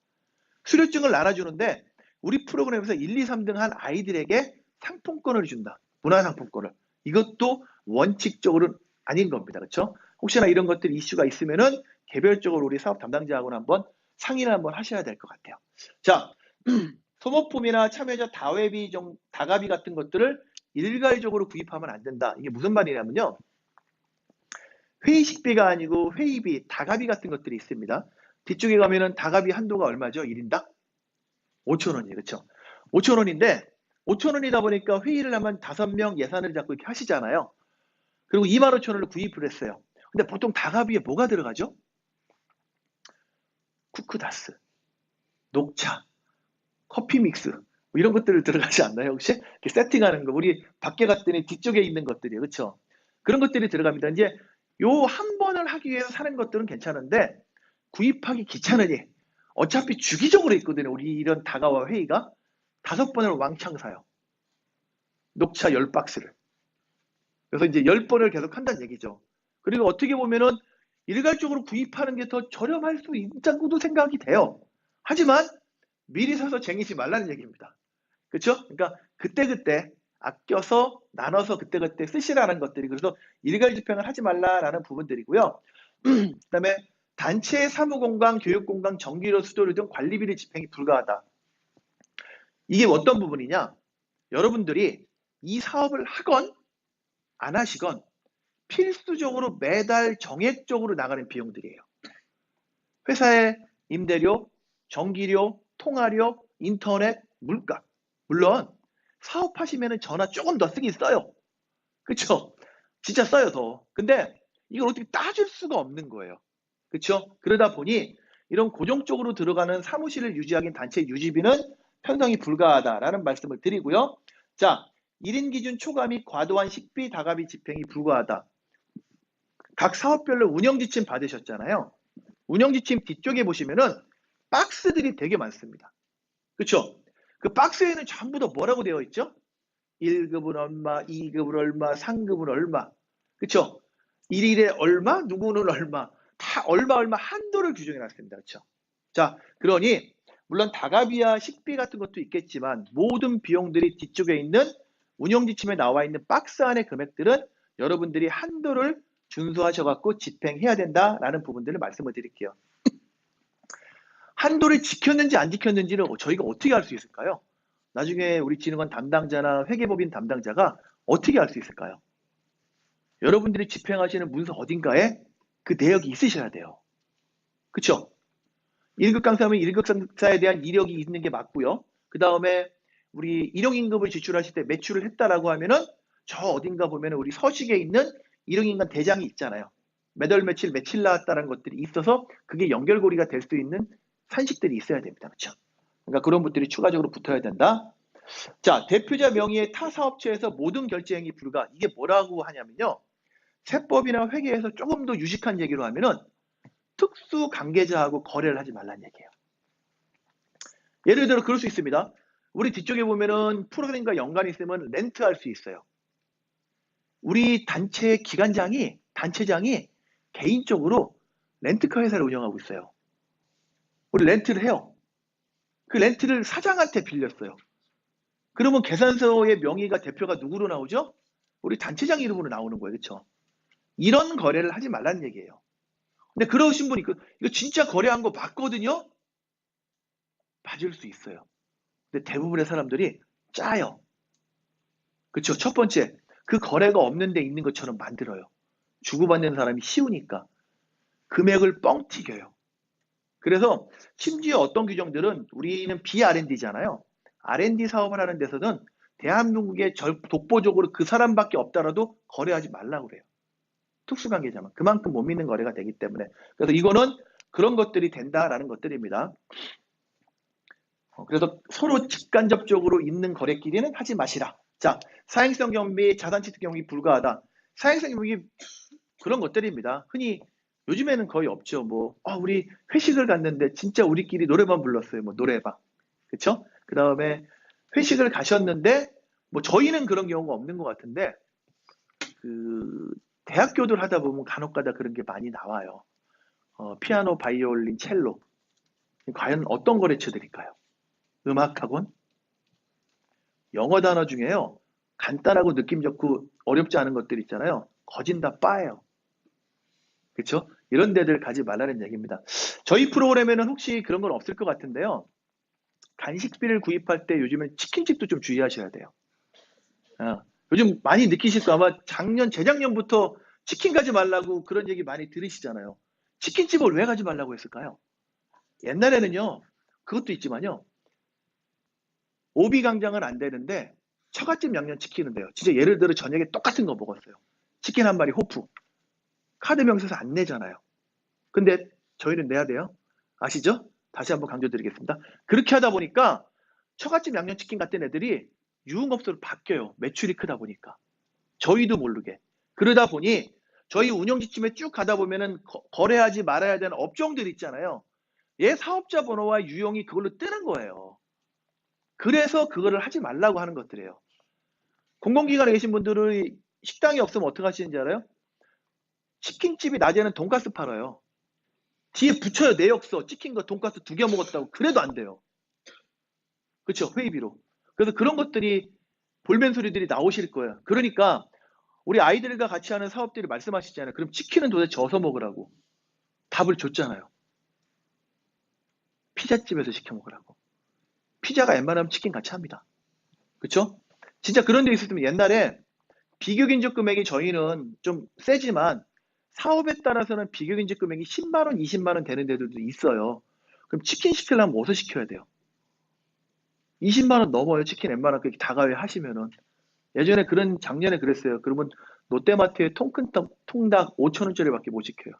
수료증을 나눠주는데 우리 프로그램에서 1, 2, 3등 한 아이들에게 상품권을 준다. 문화상품권을. 이것도 원칙적으로는 아닌 겁니다. 그렇죠? 혹시나 이런 것들이 이슈가 있으면은 개별적으로 우리 사업 담당자하고는 한번 상의를 한번 하셔야 될 것 같아요. 자, 소모품이나 참여자 다가비 같은 것들을 일괄적으로 구입하면 안 된다. 이게 무슨 말이냐면요. 회의식비가 아니고 회의비, 다가비 같은 것들이 있습니다. 뒤쪽에 가면은 다가비 한도가 얼마죠? 1인당? 5,000원이에요. 그렇죠? 5,000원인데 5,000원이다 보니까 회의를 하면 5명 예산을 잡고 이렇게 하시잖아요. 그리고 25,000원을 구입을 했어요. 근데 보통 다가비에 뭐가 들어가죠? 쿠크다스, 녹차, 커피 믹스 뭐 이런 것들을 들어가지 않나요? 혹시? 이렇게 세팅하는 거 우리 밖에 갔더니 뒤쪽에 있는 것들이에요. 그렇죠? 그런 것들이 들어갑니다. 이제 요 한 번을 하기 위해서 사는 것들은 괜찮은데 구입하기 귀찮으니 어차피 주기적으로 있거든요. 우리 이런 다가와 회의가 5번을 왕창 사요. 녹차 10박스를. 그래서 이제 10번을 계속 한다는 얘기죠. 그리고 어떻게 보면은 일괄적으로 구입하는 게 더 저렴할 수 있다고도 생각이 돼요. 하지만 미리 사서 쟁이지 말라는 얘기입니다. 그렇죠? 그러니까 그때그때 아껴서 나눠서 그때그때 쓰시라는 것들이 그래서 일괄 집행을 하지 말라라는 부분들이고요. 그다음에 단체 사무공간, 교육공간, 전기료, 수도료 등 관리비리 집행이 불가하다. 이게 어떤 부분이냐? 여러분들이 이 사업을 하건 안 하시건 필수적으로 매달 정액적으로 나가는 비용들이에요. 회사의 임대료, 전기료, 통화료, 인터넷, 물가. 물론 사업하시면 전화 조금 더 쓰긴 써요. 그쵸? 진짜 써요 더. 근데 이걸 어떻게 따질 수가 없는 거예요. 그쵸? 그러다 보니 이런 고정적으로 들어가는 사무실을 유지하긴 단체 유지비는 편성이 불가하다라는 말씀을 드리고요. 자, 1인 기준 초과 및 과도한 식비, 다가비 집행이 불가하다. 각 사업별로 운영지침 받으셨잖아요. 운영지침 뒤쪽에 보시면은 박스들이 되게 많습니다. 그쵸? 그 박스에는 전부 다 뭐라고 되어 있죠? 1급은 얼마, 2급은 얼마, 3급은 얼마. 그쵸? 1일에 얼마, 누구는 얼마. 다 얼마 한도를 규정해 놨습니다. 그쵸? 자, 그러니 물론 다가비와 식비 같은 것도 있겠지만 모든 비용들이 뒤쪽에 있는 운영 지침에 나와 있는 박스 안의 금액들은 여러분들이 한도를 준수하셔갖고 집행해야 된다라는 부분들을 말씀을 드릴게요. 한도를 지켰는지 안 지켰는지를 저희가 어떻게 알 수 있을까요? 나중에 우리 진흥원 담당자나 회계법인 담당자가 어떻게 알 수 있을까요? 여러분들이 집행하시는 문서 어딘가에 그 내역이 있으셔야 돼요. 그쵸? 1급 강사면 1급 강사에 대한 이력이 있는 게 맞고요. 그 다음에 우리 일용임금을 지출하실 때 매출을 했다라고 하면은 저 어딘가 보면은 우리 서식에 있는 일용임금 대장이 있잖아요. 몇 월 며칠 나왔다는 것들이 있어서 그게 연결고리가 될 수 있는 산식들이 있어야 됩니다. 그렇죠? 그러니까 그런 것들이 추가적으로 붙어야 된다. 자, 대표자 명의의 타 사업체에서 모든 결제 행위 불가. 이게 뭐라고 하냐면요. 세법이나 회계에서 조금 더 유식한 얘기로 하면은 특수 관계자하고 거래를 하지 말라는 얘기예요. 예를 들어 그럴 수 있습니다. 우리 뒤쪽에 보면은 프로그램과 연관이 있으면 렌트할 수 있어요. 우리 단체 단체장이 개인적으로 렌트카 회사를 운영하고 있어요. 우리 렌트를 해요. 그 렌트를 사장한테 빌렸어요. 그러면 계산서의 명의가 대표가 누구로 나오죠? 우리 단체장 이름으로 나오는 거예요. 그렇죠? 이런 거래를 하지 말라는 얘기예요. 근데 그러신 분이 이거 진짜 거래한 거 맞거든요? 맞을 수 있어요. 근데 대부분의 사람들이 짜요. 그렇죠? 첫 번째, 그 거래가 없는 데 있는 것처럼 만들어요. 주고받는 사람이 쉬우니까. 금액을 뻥 튀겨요. 그래서 심지어 어떤 규정들은 우리는 비R&D잖아요. R&D 사업을 하는 데서는 대한민국에 독보적으로 그 사람밖에 없더라도 거래하지 말라고 그래요. 특수관계자만. 그만큼 못 믿는 거래가 되기 때문에. 그래서 이거는 그런 것들이 된다라는 것들입니다. 그래서 서로 직간접적으로 있는 거래끼리는 하지 마시라. 자, 사행성 경비, 자산취득 경비 불가하다. 사행성 경비 그런 것들입니다. 흔히 요즘에는 거의 없죠. 우리 회식을 갔는데 진짜 우리끼리 노래방 불렀어요. 노래방. 그쵸? 그 다음에 회식을 가셨는데, 저희는 그런 경우가 없는 것 같은데, 대학교들 하다 보면 간혹 가다 그런 게 많이 나와요. 피아노, 바이올린, 첼로. 과연 어떤 거래처 드릴까요? 음악학원? 영어 단어 중에요. 간단하고 느낌 좋고 어렵지 않은 것들 있잖아요. 거진 다 빠예요. 그렇죠? 이런 데들 가지 말라는 얘기입니다. 저희 프로그램에는 혹시 그런 건 없을 것 같은데요. 간식비를 구입할 때 요즘엔 치킨집도 좀 주의하셔야 돼요. 요즘 많이 느끼실 거 아마 재작년부터 치킨 가지 말라고 그런 얘기 많이 들으시잖아요. 치킨집을 왜 가지 말라고 했을까요? 옛날에는요. 그것도 있지만요. 오비강장은 안 되는데 처갓집 양념치킨은 돼요. 진짜 예를 들어 저녁에 똑같은 거 먹었어요. 치킨 한 마리 호프. 카드 명세서 안 내잖아요. 근데 저희는 내야 돼요. 아시죠? 다시 한번 강조드리겠습니다. 그렇게 하다 보니까 처갓집 양념치킨 같은 애들이 유흥업소로 바뀌어요. 매출이 크다 보니까. 저희도 모르게. 그러다 보니 저희 운영지침에 쭉 가다 보면은 거래하지 말아야 되는 업종들 있잖아요. 얘 사업자 번호와 유형이 그걸로 뜨는 거예요. 그래서 그거를 하지 말라고 하는 것들이에요. 공공기관에 계신 분들은 식당이 없으면 어떻게 하시는지 알아요? 치킨집이 낮에는 돈가스 팔아요. 뒤에 붙여요. 내역서. 치킨 거 돈가스 2개 먹었다고. 그래도 안 돼요. 그렇죠? 회의비로. 그래서 그런 것들이 볼멘 소리들이 나오실 거예요. 그러니까 우리 아이들과 같이 하는 사업들이 말씀하시잖아요. 그럼 치킨은 도대체 어디서 먹으라고? 답을 줬잖아요. 피자집에서 시켜 먹으라고. 피자가 웬만하면 치킨 같이 합니다. 그렇죠? 진짜 그런 데 있었으면 옛날에 비교긴적 금액이 저희는 좀 세지만 사업에 따라서는 비교긴적 금액이 10만 원, 20만 원 되는 데들도 있어요. 그럼 치킨 시키려면 어디서 시켜야 돼요? 20만 원 넘어요. 치킨 웬만한 그 다가회 하시면은. 예전에 작년에 그랬어요. 그러면 롯데마트에 통닭 5천 원짜리밖에 못 시켜요.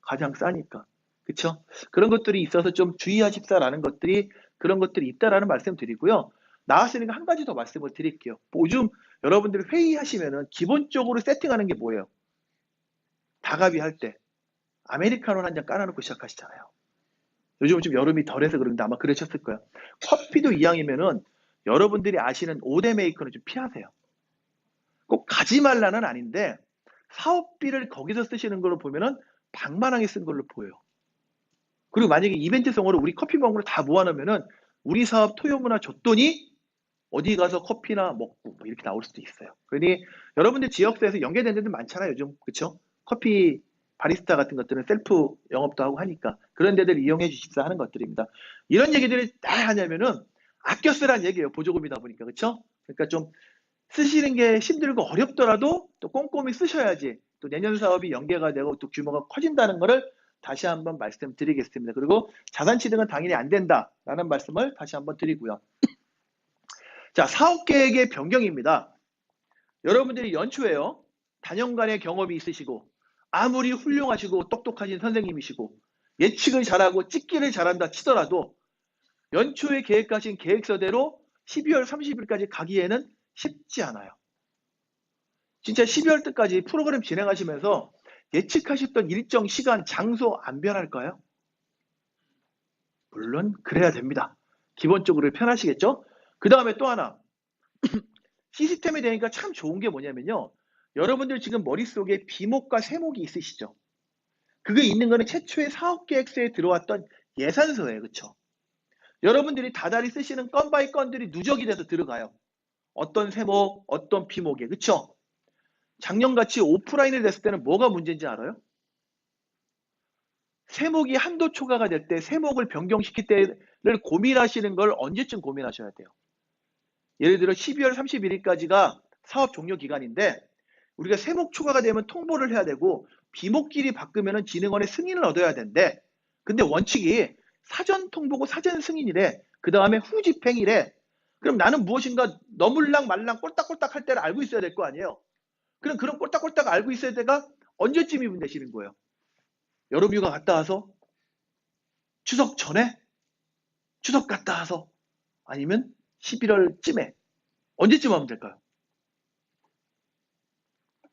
가장 싸니까. 그쵸? 그런 것들이 있어서 좀 주의하십사라는 그런 것들이 있다라는 말씀 드리고요. 나왔으니까 한 가지 더 말씀을 드릴게요. 요즘 여러분들이 회의하시면은 기본적으로 세팅하는 게 뭐예요? 다가비 할 때 아메리카노 한 잔 깔아놓고 시작하시잖아요. 요즘은 좀 여름이 덜해서 그런데 아마 그러셨을 거예요. 커피도 이왕이면은 여러분들이 아시는 5대 메이커는 좀 피하세요. 꼭 가지 말라는 아닌데 사업비를 거기서 쓰시는 걸로 보면은 방만하게 쓴 걸로 보여요. 그리고 만약에 이벤트성으로 우리 커피 먹으러 다 모아놓으면은 우리 사업 토요문화 줬더니 어디 가서 커피나 먹고 뭐 이렇게 나올 수도 있어요. 그러니 여러분들 지역사에서 연계된 데도 많잖아요. 요즘 그쵸? 커피 바리스타 같은 것들은 셀프 영업도 하고 하니까 그런 데들 이용해 주십사 하는 것들입니다. 이런 얘기들을 다 하냐면은 아껴 쓰라는 얘기예요. 보조금이다 보니까 그쵸? 그러니까 좀 쓰시는 게 힘들고 어렵더라도 또 꼼꼼히 쓰셔야지 또 내년 사업이 연계가 되고 또 규모가 커진다는 것을 다시 한번 말씀드리겠습니다. 그리고 자산 취득은 당연히 안 된다라는 말씀을 다시 한번 드리고요. 자, 사업 계획의 변경입니다. 여러분들이 연초에요. 단연간의 경험이 있으시고 아무리 훌륭하시고 똑똑하신 선생님이시고 예측을 잘하고 찍기를 잘한다 치더라도 연초에 계획하신 계획서대로 12월 30일까지 가기에는 쉽지 않아요. 진짜 12월 때까지 프로그램 진행하시면서 예측하셨던 일정, 시간, 장소 안 변할까요? 물론 그래야 됩니다. 기본적으로 편하시겠죠? 그 다음에 또 하나 시스템이 되니까 참 좋은 게 뭐냐면요. 여러분들 지금 머릿속에 비목과 세목이 있으시죠? 그게 있는 거는 최초의 사업계획서에 들어왔던 예산서예요. 그쵸? 여러분들이 다달이 쓰시는 건 바이 건들이 누적이 돼서 들어가요. 어떤 세목, 어떤 비목에. 그쵸? 작년같이 오프라인을 냈을 때는 뭐가 문제인지 알아요? 세목이 한도 초과가 될 때 세목을 변경시킬 때를 고민하시는 걸 언제쯤 고민하셔야 돼요? 예를 들어 12월 31일까지가 사업 종료 기간인데 우리가 세목 초과가 되면 통보를 해야 되고 비목끼리 바꾸면 진흥원의 승인을 얻어야 되는데 근데 원칙이 사전 통보고 사전 승인이래. 그 다음에 후 집행이래. 그럼 나는 무엇인가 너물랑 말랑 꼴딱꼴딱 할 때를 알고 있어야 될 거 아니에요. 그럼 그런 꼴딱꼴딱 알고 있어야 때가 언제쯤이면 되시는 거예요? 여름휴가 갔다 와서? 추석 전에? 추석 갔다 와서? 아니면 11월쯤에? 언제쯤 하면 될까요?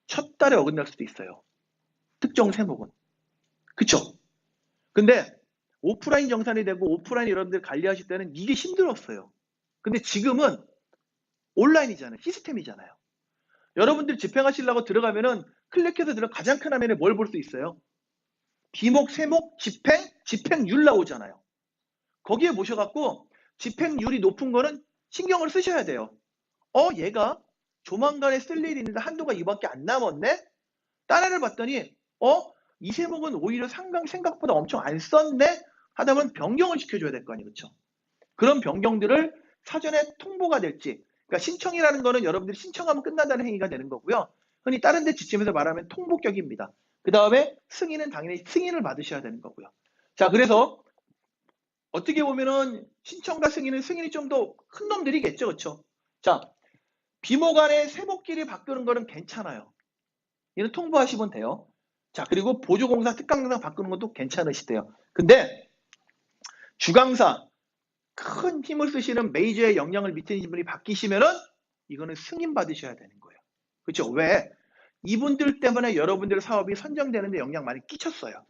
첫 달에 어긋날 수도 있어요. 특정 세목은. 그쵸? 근데 오프라인 정산이 되고 오프라인 여러분들 관리하실 때는 이게 힘들었어요. 근데 지금은 온라인이잖아요. 시스템이잖아요. 여러분들 집행하시려고 들어가면은 클릭해서 들어 가장 큰 화면에 뭘 볼 수 있어요? 비목, 세목, 집행, 집행률 나오잖아요. 거기에 모셔갖고 집행률이 높은 거는 신경을 쓰셔야 돼요. 얘가 조만간에 쓸 일이 있는데 한도가 이밖에 안 남았네? 딴 애를 봤더니 이 세목은 오히려 생각보다 엄청 안 썼네? 하다 보면 변경을 시켜줘야 될 거 아니에요. 그렇죠? 그런 변경들을 사전에 통보가 될지 그러니까 신청이라는 거는 여러분들이 신청하면 끝난다는 행위가 되는 거고요. 흔히 다른 데 지침에서 말하면 통보격입니다. 그 다음에 승인은 당연히 승인을 받으셔야 되는 거고요. 자, 그래서 어떻게 보면은 신청과 승인이 좀 더 큰 놈들이겠죠. 그렇죠? 자, 비목 안에 세목끼리 바꾸는 거는 괜찮아요. 얘는 통보하시면 돼요. 자, 그리고 보조공사, 특강공사 바꾸는 것도 괜찮으시대요. 근데 주강사, 큰 힘을 쓰시는 메이저의 영향을 미치는 분이 바뀌시면은 이거는 승인 받으셔야 되는 거예요. 그렇죠? 왜? 이분들 때문에 여러분들 사업이 선정되는데 영향 많이 끼쳤어요.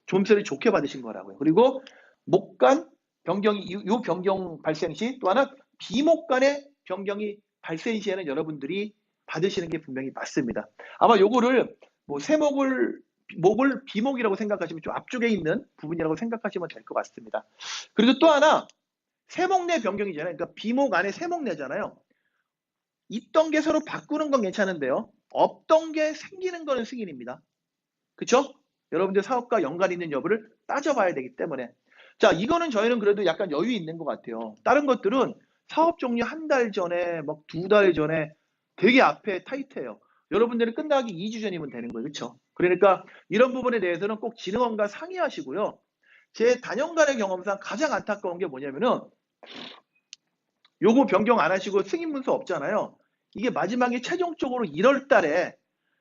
점수를 좋게 받으신 거라고요. 그리고 목간 변경이 요 변경 발생 시 또 하나 비목 간의 변경이 발생 시에는 여러분들이 받으시는 게 분명히 맞습니다. 아마 요거를 뭐 세목을 목을 비목이라고 생각하시면 좀 앞쪽에 있는 부분이라고 생각하시면 될 것 같습니다. 그리고 또 하나 세목 내 변경이잖아요. 그러니까 비목 안에 세목 내잖아요. 있던 게 서로 바꾸는 건 괜찮은데요. 없던 게 생기는 거는 승인입니다. 그쵸? 여러분들 사업과 연관 있는 여부를 따져봐야 되기 때문에 자 이거는 저희는 그래도 약간 여유 있는 것 같아요. 다른 것들은 사업 종료 한 달 전에 막 2달 전에 되게 앞에 타이트해요. 여러분들이 끝나기 2주 전이면 되는 거예요. 그렇죠? 그러니까 이런 부분에 대해서는 꼭 진흥원과 상의하시고요. 제 단연간의 경험상 가장 안타까운 게 뭐냐면은 요거 변경 안 하시고 승인 문서 없잖아요. 이게 마지막에 최종적으로 1월 달에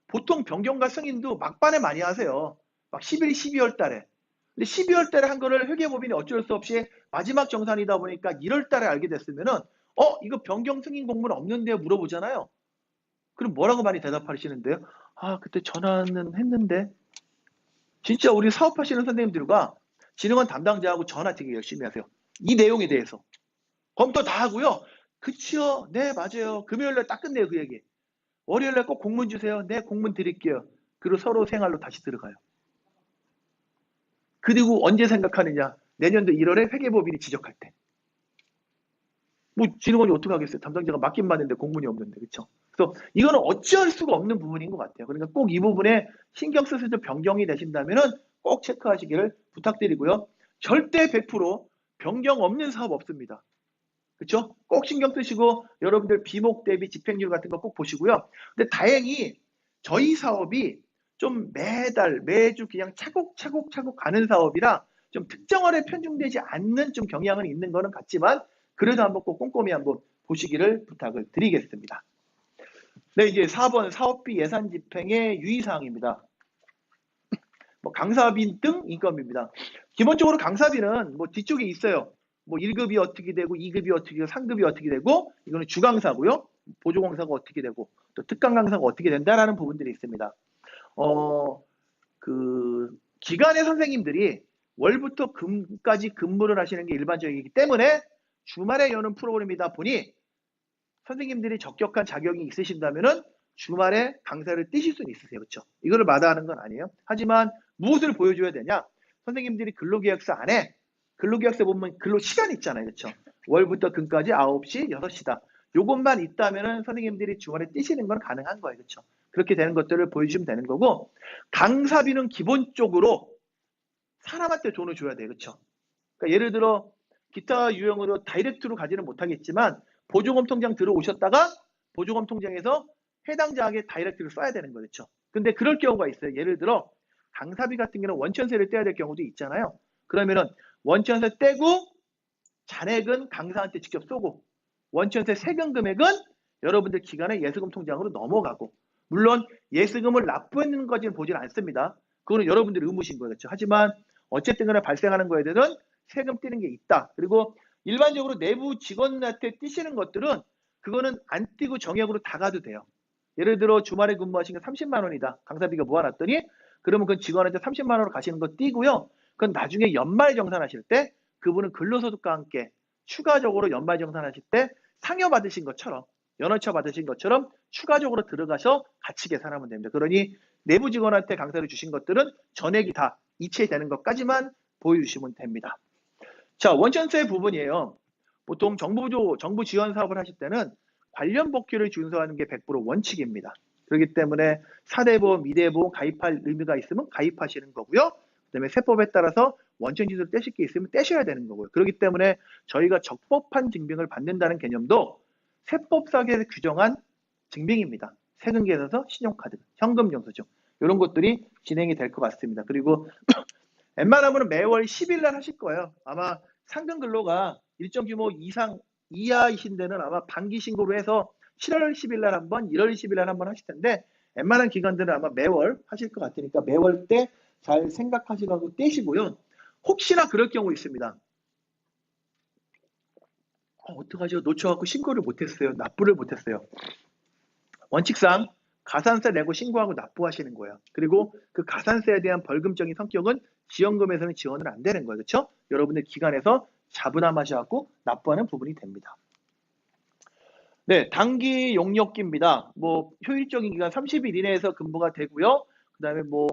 보통 변경과 승인도 막판에 많이 하세요. 막 11, 12월 달에. 근데 12월 달에 한 거를 회계법인이 어쩔 수 없이 마지막 정산이다 보니까 1월 달에 알게 됐으면은 이거 변경 승인 공문 없는데요 물어보잖아요. 그럼 뭐라고 많이 대답하시는데요? 그때 전화는 했는데 진짜 우리 사업하시는 선생님들과 진흥원 담당자하고 전화 되게 열심히 하세요. 이 내용에 대해서. 검토 다 하고요. 그치요? 네, 맞아요. 금요일날 딱 끝내요, 그 얘기. 월요일날 꼭 공문 주세요. 네, 공문 드릴게요. 그리고 서로 생활로 다시 들어가요. 그리고 언제 생각하느냐? 내년도 1월에 회계법인이 지적할 때. 뭐 진흥원이 어떻게 하겠어요? 담당자가 맡긴 받는데 공문이 없는데, 그렇죠? 그래서 이거는 어찌할 수가 없는 부분인 것 같아요. 그러니까 꼭 이 부분에 신경 쓰셔서 변경이 되신다면은 꼭 체크하시기를 부탁드리고요. 절대 100% 변경 없는 사업 없습니다. 그렇죠? 꼭 신경 쓰시고 여러분들 비목 대비 집행률 같은 거 꼭 보시고요. 근데 다행히 저희 사업이 좀 매달 매주 그냥 차곡차곡 가는 사업이라 좀 특정원에 편중되지 않는 좀 경향은 있는 거는 같지만 그래도 한번 꼭 꼼꼼히 한번 보시기를 부탁을 드리겠습니다. 네, 이제 4번 사업비 예산 집행의 유의사항입니다. 뭐 강사비 등 인건비입니다. 기본적으로 강사비는 뭐 뒤쪽에 있어요. 뭐 1급이 어떻게 되고 2급이 어떻게 되고 3급이 어떻게 되고 이거는 주강사고요. 보조강사가 어떻게 되고 또 특강강사가 어떻게 된다라는 부분들이 있습니다. 그 기간의 선생님들이 월부터 금까지 근무를 하시는 게 일반적이기 때문에 주말에 여는 프로그램이다 보니 선생님들이 적격한 자격이 있으신다면은 주말에 강사를 떼실 수는 있으세요. 그렇죠? 이거를 마다하는 건 아니에요. 하지만 무엇을 보여줘야 되냐? 선생님들이 근로계약서 안에 근로계약서 보면 근로시간 있잖아요. 그렇죠? 월부터 금까지 9시, 6시다. 요것만 있다면은 선생님들이 주말에 떼시는 건 가능한 거예요. 그렇죠? 그렇게 되는 것들을 보여주시면 되는 거고 강사비는 기본적으로 사람한테 돈을 줘야 돼요. 그렇죠? 그러니까 예를 들어 기타 유형으로 다이렉트로 가지는 못하겠지만 보조금 통장 들어오셨다가 보조금 통장에서 해당자에게 다이렉트를 써야 되는 거죠. 근데 그럴 경우가 있어요. 예를 들어 강사비 같은 경우는 원천세를 떼야 될 경우도 있잖아요. 그러면은 원천세 떼고 잔액은 강사한테 직접 쏘고 원천세 세금 금액은 여러분들 기관의 예수금 통장으로 넘어가고 물론 예수금을 납부했는 것까지는 보진 않습니다. 그거는 여러분들의 의무신 거겠죠. 하지만 어쨌든 간에 발생하는 거에 대해서는 세금 떼는 게 있다. 그리고 일반적으로 내부 직원한테 떼시는 것들은 그거는 안 떼고 정액으로 다 가도 돼요. 예를 들어 주말에 근무하신 게 30만 원이다. 강사비가 모아놨더니 그러면 그 직원한테 30만 원으로 가시는 거 떼고요. 그건 나중에 연말 정산하실 때 그분은 근로소득과 함께 추가적으로 연말 정산하실 때 상여 받으신 것처럼 연월차 받으신 것처럼 추가적으로 들어가서 같이 계산하면 됩니다. 그러니 내부 직원한테 강사를 주신 것들은 전액이 다 이체되는 것까지만 보여주시면 됩니다. 자, 원천세 부분이에요. 보통 정부 지원 사업을 하실 때는 관련 복귀를 준수하는 게 100% 원칙입니다. 그렇기 때문에 4대 보험, 2대 보험 가입할 의미가 있으면 가입하시는 거고요. 그다음에 세법에 따라서 원천지수를 떼실 게 있으면 떼셔야 되는 거고요. 그렇기 때문에 저희가 적법한 증빙을 받는다는 개념도 세법상에 규정한 증빙입니다. 세금계에서 신용카드, 현금영수증 이런 것들이 진행이 될 것 같습니다. 그리고 웬만하면 매월 10일 날 하실 거예요. 아마 상금 근로가 일정 규모 이하이신 데는 아마 반기 신고로 해서 7월 10일 날 한번, 1월 10일 날 한번 하실 텐데 웬만한 기관들은 아마 매월 하실 것 같으니까 매월 때 잘 생각하시라고 떼시고요. 혹시나 그럴 경우 있습니다. 어떡하죠? 놓쳐갖고 신고를 못했어요. 납부를 못했어요. 원칙상 가산세 내고 신고하고 납부하시는 거예요. 그리고 그 가산세에 대한 벌금적인 성격은 지원금에서는 지원을 안 되는 거예요. 그렇죠? 여러분들 기관에서 자부담하셔갖고 납부하는 부분이 됩니다. 네, 단기 용역기입니다. 뭐 효율적인 기간 30일 이내에서 근무가 되고요. 그 다음에 뭐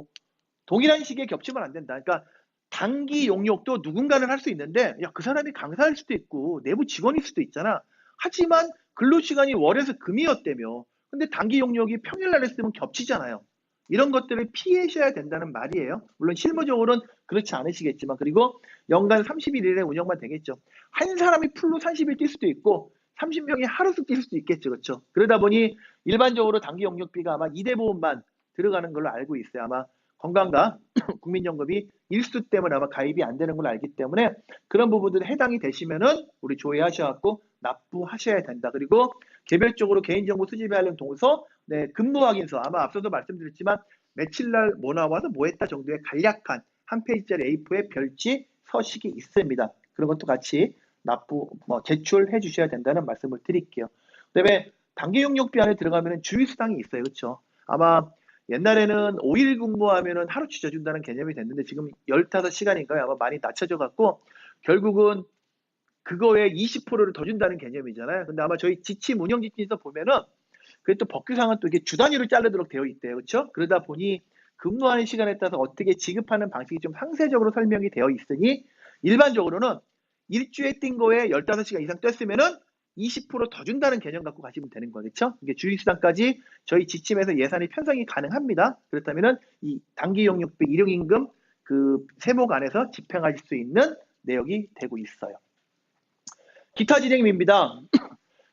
동일한 시기에 겹치면 안 된다. 그러니까 단기 용역도 누군가는 할 수 있는데 야, 그 사람이 강사일 수도 있고 내부 직원일 수도 있잖아. 하지만 근로시간이 월에서 금이었다며. 근데 단기 용역이 평일날 했으면 겹치잖아요. 이런 것들을 피하셔야 된다는 말이에요. 물론 실무적으로는 그렇지 않으시겠지만 그리고 연간 30일 이내 운영만 되겠죠. 한 사람이 풀로 30일 뛸 수도 있고 30명이 하루씩 뛸 수도 있겠죠. 그렇죠? 그러다 보니 일반적으로 단기 용역비가 아마 2대 보험만 들어가는 걸로 알고 있어요. 아마 건강과 국민연금이 일수 때문에 아마 가입이 안 되는 걸로 알기 때문에 그런 부분들에 해당이 되시면은 우리 조회하셔갖고 납부하셔야 된다. 그리고 개별적으로 개인정보 수집에 하려는 동서 네, 근무 확인서 아마 앞서도 말씀드렸지만 며칠날 뭐 나와서 뭐 했다 정도의 간략한 한 페이지짜리 A4의 별지 서식이 있습니다. 그런 것도 같이 제출해 주셔야 된다는 말씀을 드릴게요. 그다음에 단기 용역비 안에 들어가면 주의수당이 있어요. 그렇죠? 아마 옛날에는 5일 근무하면은 하루 취져 준다는 개념이 됐는데 지금 15시간인가요? 아마 많이 낮춰져 갖고 결국은 그거에 20%를 더 준다는 개념이잖아요. 근데 아마 저희 지침 운영 지침에서 보면은 그게 또 법규상은 또 이게 주 단위로 자르도록 되어 있대요. 그렇죠? 그러다 보니 근무하는 시간에 따라서 어떻게 지급하는 방식이 좀 상세적으로 설명이 되어 있으니 일반적으로는 일주에 뛴 거에 15시간 이상 뛰었으면은 20%더 준다는 개념 갖고 가시면 되는 거겠죠? 이게 주휴수당까지 저희 지침에서 예산이 편성이 가능합니다. 그렇다면은 이 단기 용역비 일용임금 그 세목 안에서 집행하실 수 있는 내역이 되고 있어요. 기타 진행비입니다.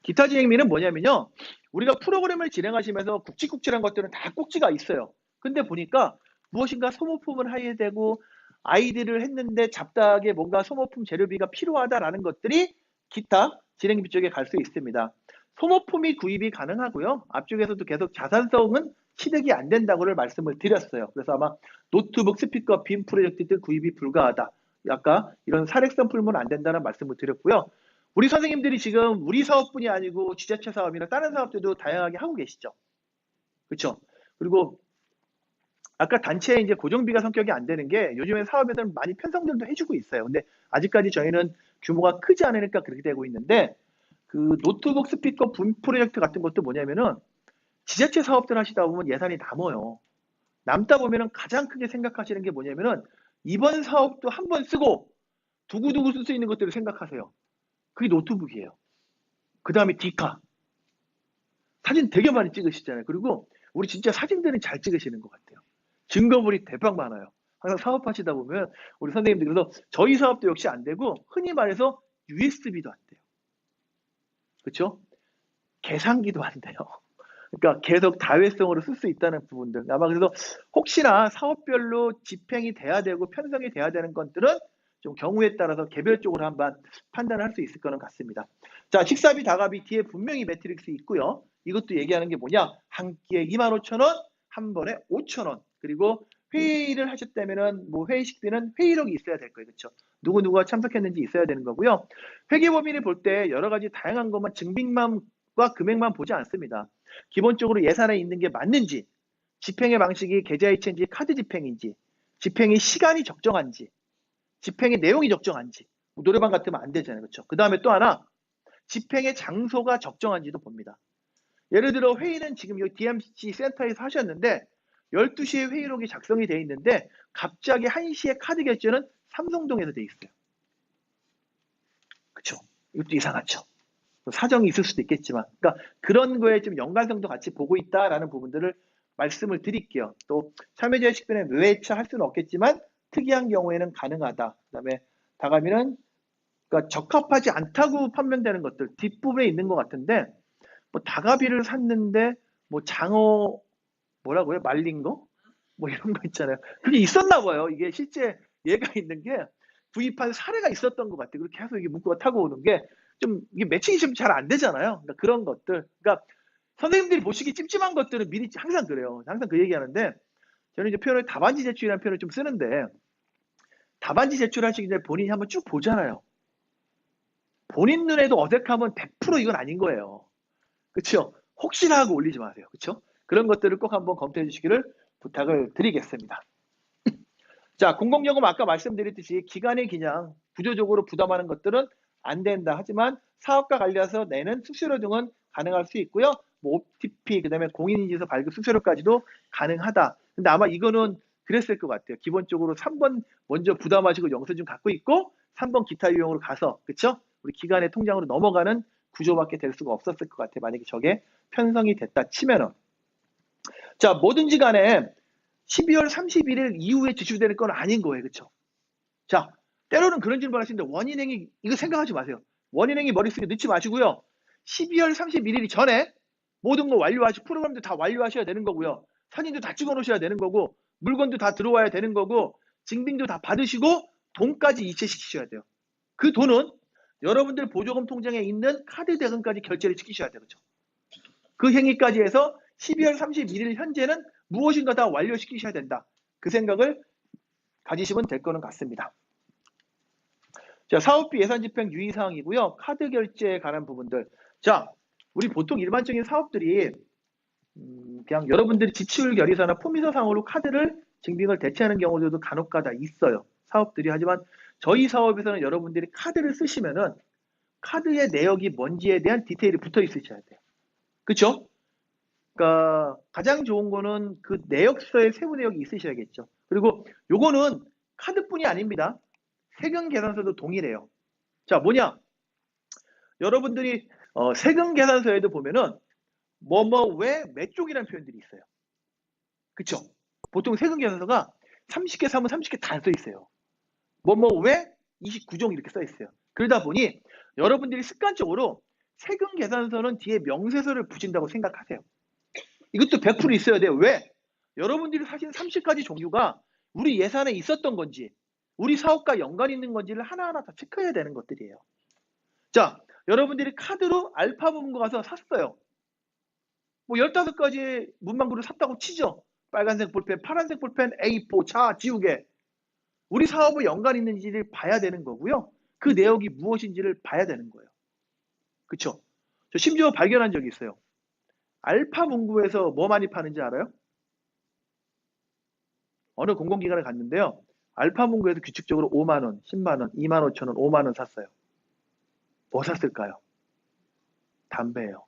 기타 진행비는 뭐냐면요. 우리가 프로그램을 진행하시면서 굵직굵직한 것들은 다 꼭지가 있어요. 근데 보니까 무엇인가 소모품을 해야 되고 아이디를 했는데 잡다하게 뭔가 소모품 재료비가 필요하다라는 것들이 기타 진행비 쪽에 갈 수 있습니다. 소모품이 구입이 가능하고요. 앞쪽에서도 계속 자산성은 취득이 안 된다고를 말씀을 드렸어요. 그래서 아마 노트북, 스피커, 빔 프로젝트 등 구입이 불가하다. 아까 이런 사례성 풀면 안 된다는 말씀을 드렸고요. 우리 선생님들이 지금 우리 사업뿐이 아니고 지자체 사업이나 다른 사업들도 다양하게 하고 계시죠. 그렇죠? 그리고 아까 단체에 이제 고정비가 성격이 안 되는 게 요즘에 사업에서는 많이 편성들도 해주고 있어요. 근데 아직까지 저희는 규모가 크지 않으니까 그렇게 되고 있는데 그 노트북 스피커 분 프로젝트 같은 것도 뭐냐면은 지자체 사업들 하시다 보면 예산이 남아요. 남다 보면은 가장 크게 생각하시는 게 뭐냐면은 이번 사업도 한 번 쓰고 두고두고 쓸 수 있는 것들을 생각하세요. 그게 노트북이에요. 그 다음에 디카. 사진 되게 많이 찍으시잖아요. 그리고 우리 진짜 사진들은 잘 찍으시는 것 같아요. 증거물이 대박 많아요. 항상 사업하시다 보면 우리 선생님들 그래서 저희 사업도 역시 안 되고 흔히 말해서 USB도 안 돼요. 그렇죠? 계산기도 안 돼요. 그러니까 계속 다회성으로 쓸 수 있다는 부분들. 아마 그래서 혹시나 사업별로 집행이 돼야 되고 편성이 돼야 되는 것들은 좀 경우에 따라서 개별적으로 한번 판단을 할 수 있을 거는 같습니다. 자, 식사비, 다가비 뒤에 분명히 매트릭스 있고요. 이것도 얘기하는 게 뭐냐? 한 끼에 25,000원, 한 번에 5,000원. 그리고 회의를 하셨다면은 뭐 회의식비는 회의록이 있어야 될 거예요. 그렇죠? 누구누구가 참석했는지 있어야 되는 거고요. 회계법인이 볼 때 여러 가지 다양한 것만 증빙만과 금액만 보지 않습니다. 기본적으로 예산에 있는 게 맞는지, 집행의 방식이 계좌이체인지 카드 집행인지, 집행의 시간이 적정한지, 집행의 내용이 적정한지, 뭐 노래방 같으면 안 되잖아요. 그렇죠? 그 다음에 또 하나, 집행의 장소가 적정한지도 봅니다. 예를 들어 회의는 지금 이 DMC 센터에서 하셨는데 12시에 회의록이 작성이 되어 있는데 갑자기 1시에 카드 결제는 삼성동에서 되어 있어요. 그렇죠? 이것도 이상하죠. 사정이 있을 수도 있겠지만, 그러니까 그런 거에 좀 연관성도 같이 보고 있다라는 부분들을 말씀을 드릴게요. 또 참여자 식비는 외회차 할 수는 없겠지만 특이한 경우에는 가능하다. 그다음에 다가미는 그러니까 적합하지 않다고 판명되는 것들 뒷부분에 있는 것 같은데 뭐 다가비를 샀는데 뭐 장어 뭐라고요? 말린 거? 뭐 이런 거 있잖아요. 그게 있었나 봐요. 이게 실제 예가 있는 게 구입한 사례가 있었던 것 같아요. 그렇게 해서 이게 문구가 타고 오는 게 좀 이게 매칭이 좀 잘 안 되잖아요. 그러니까 그런 것들. 그러니까 선생님들이 보시기 찜찜한 것들은 미리 항상 그래요. 항상 그 얘기하는데 저는 이제 표현을 답안지 제출이라는 표현을 좀 쓰는데 답안지 제출하시기 전에 본인이 한번 쭉 보잖아요. 본인 눈에도 어색하면 100% 이건 아닌 거예요. 그렇죠? 혹시나 하고 올리지 마세요. 그렇죠? 그런 것들을 꼭 한번 검토해 주시기를 부탁을 드리겠습니다. 자, 공공요금 아까 말씀드렸듯이 기간의 기냥 구조적으로 부담하는 것들은 안 된다. 하지만 사업과 관련해서 내는 수수료 등은 가능할 수 있고요. 뭐 OTP, 그다음에 공인인증서 발급 수수료까지도 가능하다. 근데 아마 이거는 그랬을 것 같아요. 기본적으로 3번 먼저 부담하시고 영수증 갖고 있고 3번 기타 유형으로 가서 그렇죠? 우리 기간의 통장으로 넘어가는 구조밖에 될 수가 없었을 것 같아요. 만약에 저게 편성이 됐다 치면은. 자, 뭐든지 간에 12월 31일 이후에 지출되는 건 아닌 거예요. 그렇죠? 자, 때로는 그런 질문 하시는데 원인행위 이거 생각하지 마세요. 원인행위 머릿속에 넣지 마시고요. 12월 31일 전에 모든 거 프로그램도 다 완료하셔야 되는 거고요. 사진도 다 찍어 놓으셔야 되는 거고 물건도 다 들어와야 되는 거고 증빙도 다 받으시고 돈까지 이체시키셔야 돼요. 그 돈은 여러분들 보조금 통장에 있는 카드 대금까지 결제를 시키셔야 돼요. 그렇죠? 그 행위까지 해서 12월 31일 현재는 무엇인가 다 완료시키셔야 된다. 그 생각을 가지시면 될 거는 같습니다. 자, 사업비 예산 집행 유의사항이고요. 카드 결제에 관한 부분들. 자, 우리 보통 일반적인 사업들이 그냥 여러분들이 지출 결의서나 포미서 상으로 카드를 증빙을 대체하는 경우들도 간혹가다 있어요. 사업들이. 하지만 저희 사업에서는 여러분들이 카드를 쓰시면은 카드의 내역이 뭔지에 대한 디테일이 붙어 있으셔야 돼요. 그쵸? 그러니까 가장 좋은 거는 그 내역서에 세부 내역이 있으셔야겠죠. 그리고 요거는 카드뿐이 아닙니다. 세금 계산서도 동일해요. 자, 뭐냐? 여러분들이 세금 계산서에도 보면은 왜 몇 쪽이라는 표현들이 있어요. 그쵸? 보통 세금 계산서가 30개 사면 30개 다 써 있어요. 왜 29종 이렇게 써 있어요. 그러다 보니 여러분들이 습관적으로 세금 계산서는 뒤에 명세서를 붙인다고 생각하세요. 이것도 100% 있어야 돼요. 왜? 여러분들이 사실 30가지 종류가 우리 예산에 있었던 건지 우리 사업과 연관 있는 건지를 하나하나 다 체크해야 되는 것들이에요. 자, 여러분들이 카드로 알파 본부 가서 샀어요. 15가지 문방구를 샀다고 치죠. 빨간색 볼펜, 파란색 볼펜, A4, 차, 지우개. 우리 사업에 연관 있는지를 봐야 되는 거고요. 그 내역이 무엇인지를 봐야 되는 거예요. 그쵸? 저 심지어 발견한 적이 있어요. 알파 문구에서 뭐 많이 파는지 알아요? 어느 공공기관에 갔는데요. 알파 문구에서 규칙적으로 5만원, 10만원, 2만 5천원, 5만원 샀어요. 뭐 샀을까요? 담배예요.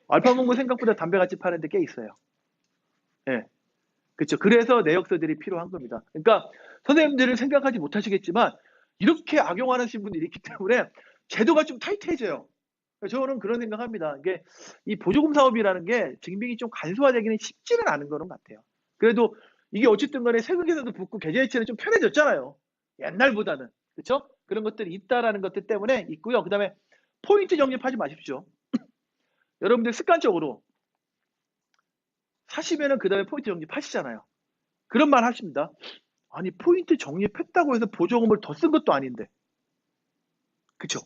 알파 문구 생각보다 담배 같이 파는데 꽤 있어요. 예. 그렇죠. 그래서 내역서들이 필요한 겁니다. 그러니까 선생님들은 생각하지 못하시겠지만 이렇게 악용하시는 분들이 있기 때문에 제도가 좀 타이트해져요. 저는 그런 생각합니다. 이게 이 보조금 사업이라는 게 증빙이 좀 간소화되기는 쉽지는 않은 거는 같아요. 그래도 이게 어쨌든 간에 세금계산도 붙고 계좌이체는 좀 편해졌잖아요. 옛날보다는. 그렇죠? 그런 것들이 있다라는 것들 때문에 있고요. 그 다음에 포인트 적립하지 마십시오. 여러분들 습관적으로 사시면은 그 다음에 포인트 적립하시잖아요. 그런 말 하십니다. 아니 포인트 적립했다고 해서 보조금을 더 쓴 것도 아닌데. 그쵸?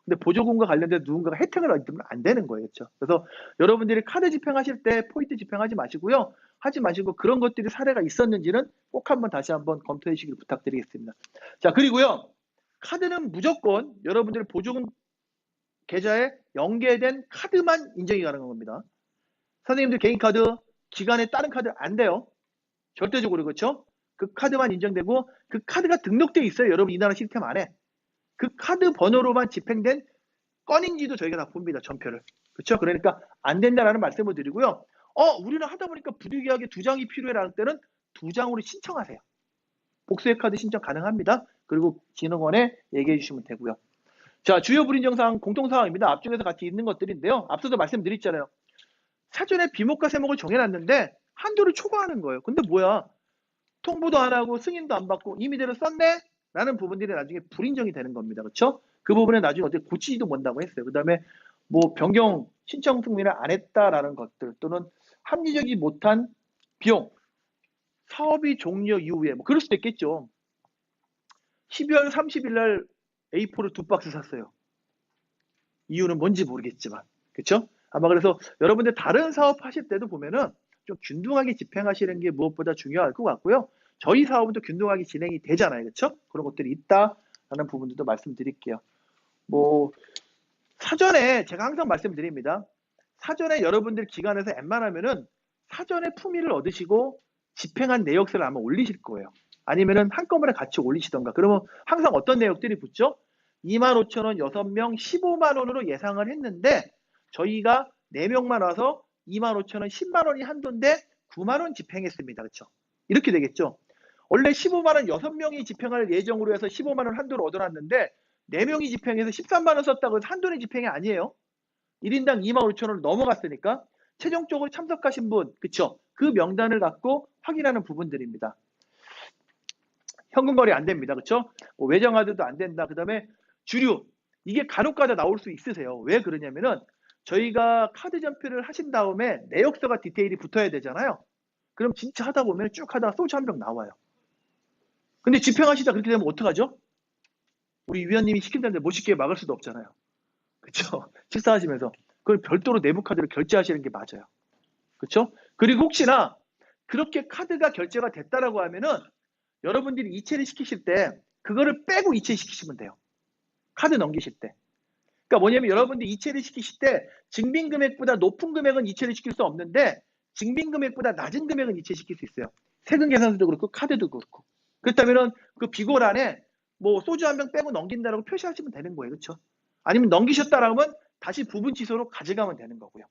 근데 보조금과 관련된 누군가가 혜택을 얻으면 안 되는 거예요. 그렇죠? 그래서 여러분들이 카드 집행하실 때 포인트 집행하지 마시고요. 하지 마시고 그런 것들이 사례가 있었는지는 꼭 한번 다시 한번 검토해 주시길 부탁드리겠습니다. 자, 그리고요. 카드는 무조건 여러분들 보조금 계좌에 연계된 카드만 인정이 가능한 겁니다. 선생님들 개인 카드, 기관에 다른 카드 안 돼요. 절대적으로. 그렇죠? 그 카드만 인정되고 그 카드가 등록되어 있어요. 여러분 이 나라 시스템 안에. 그 카드 번호로만 집행된 건인지도 저희가 다 봅니다. 전표를. 그렇죠? 그러니까 안 된다라는 말씀을 드리고요. 우리는 하다 보니까 부득이하게 2장이 필요해라는 때는 2장으로 신청하세요. 복수의 카드 신청 가능합니다. 그리고 진흥원에 얘기해 주시면 되고요. 자, 주요 불인정사항 공통사항입니다. 앞쪽에서 같이 있는 것들인데요. 앞서도 말씀드렸잖아요. 사전에 비목과 세목을 정해놨는데 한도를 초과하는 거예요. 근데 뭐야? 통보도 안 하고 승인도 안 받고 임의대로 썼네? 라는 부분들이 나중에 불인정이 되는 겁니다. 그렇죠? 그 부분에 나중에 어떻게 고치지도 못한다고 했어요. 그 다음에 변경 신청 승인을 안 했다라는 것들 또는 합리적이 못한 비용, 사업이 종료 이후에 그럴 수도 있겠죠. 12월 30일 날 A4를 2박스 샀어요. 이유는 뭔지 모르겠지만. 그렇죠? 아마 그래서 여러분들 다른 사업 하실 때도 보면은 좀 균등하게 집행하시는 게 무엇보다 중요할 것 같고요. 저희 사업은 또 균등하게 진행이 되잖아요. 그렇죠? 그런 것들이 있다라는 부분들도 말씀드릴게요. 사전에 제가 항상 말씀드립니다. 사전에 여러분들 기관에서 웬만하면은 사전에 품위를 얻으시고 집행한 내역서를 아마 올리실 거예요. 아니면은 한꺼번에 같이 올리시던가. 그러면 항상 어떤 내역들이 붙죠? 25,000원 6명 15만원으로 예상을 했는데 저희가 4명만 와서 25,000원 10만원이 한도인데 9만원 집행했습니다. 그렇죠? 이렇게 되겠죠? 원래 15만원 6명이 집행할 예정으로 해서 15만원 한도를 얻어놨는데 4명이 집행해서 13만원 썼다고 해서 한도는 집행이 아니에요. 1인당 25,000원을 넘어갔으니까 최종적으로 참석하신 분, 그쵸? 그 명단을 갖고 확인하는 부분들입니다. 현금 거래 안 됩니다. 그쵸? 외정하드도 안 된다. 그 다음에 주류. 이게 간혹가다 나올 수 있으세요. 왜 그러냐면은 저희가 카드 전표를 하신 다음에 내역서가 디테일이 붙어야 되잖아요. 그럼 진짜 하다 보면 쭉 하다가 소주 한 병 나와요. 근데 집행하시다 그렇게 되면 어떡하죠? 우리 위원님이 시킨다는데 못 시키게 막을 수도 없잖아요. 그쵸? 식사하시면서. 그걸 별도로 내부 카드를 결제하시는 게 맞아요. 그쵸? 그리고 혹시나 그렇게 카드가 결제가 됐다라고 하면은 여러분들이 이체를 시키실 때 그거를 빼고 이체 시키시면 돼요. 카드 넘기실 때. 그러니까 뭐냐면 여러분들이 이체를 시키실 때 증빙 금액보다 높은 금액은 이체를 시킬 수 없는데 증빙 금액보다 낮은 금액은 이체시킬 수 있어요. 세금 계산서도 그렇고 카드도 그렇고. 그렇다면은 그 비고란에 뭐 소주 한 병 빼고 넘긴다라고 표시하시면 되는 거예요. 그렇죠? 아니면 넘기셨다라면 다시 부분 취소로 가져가면 되는 거고요.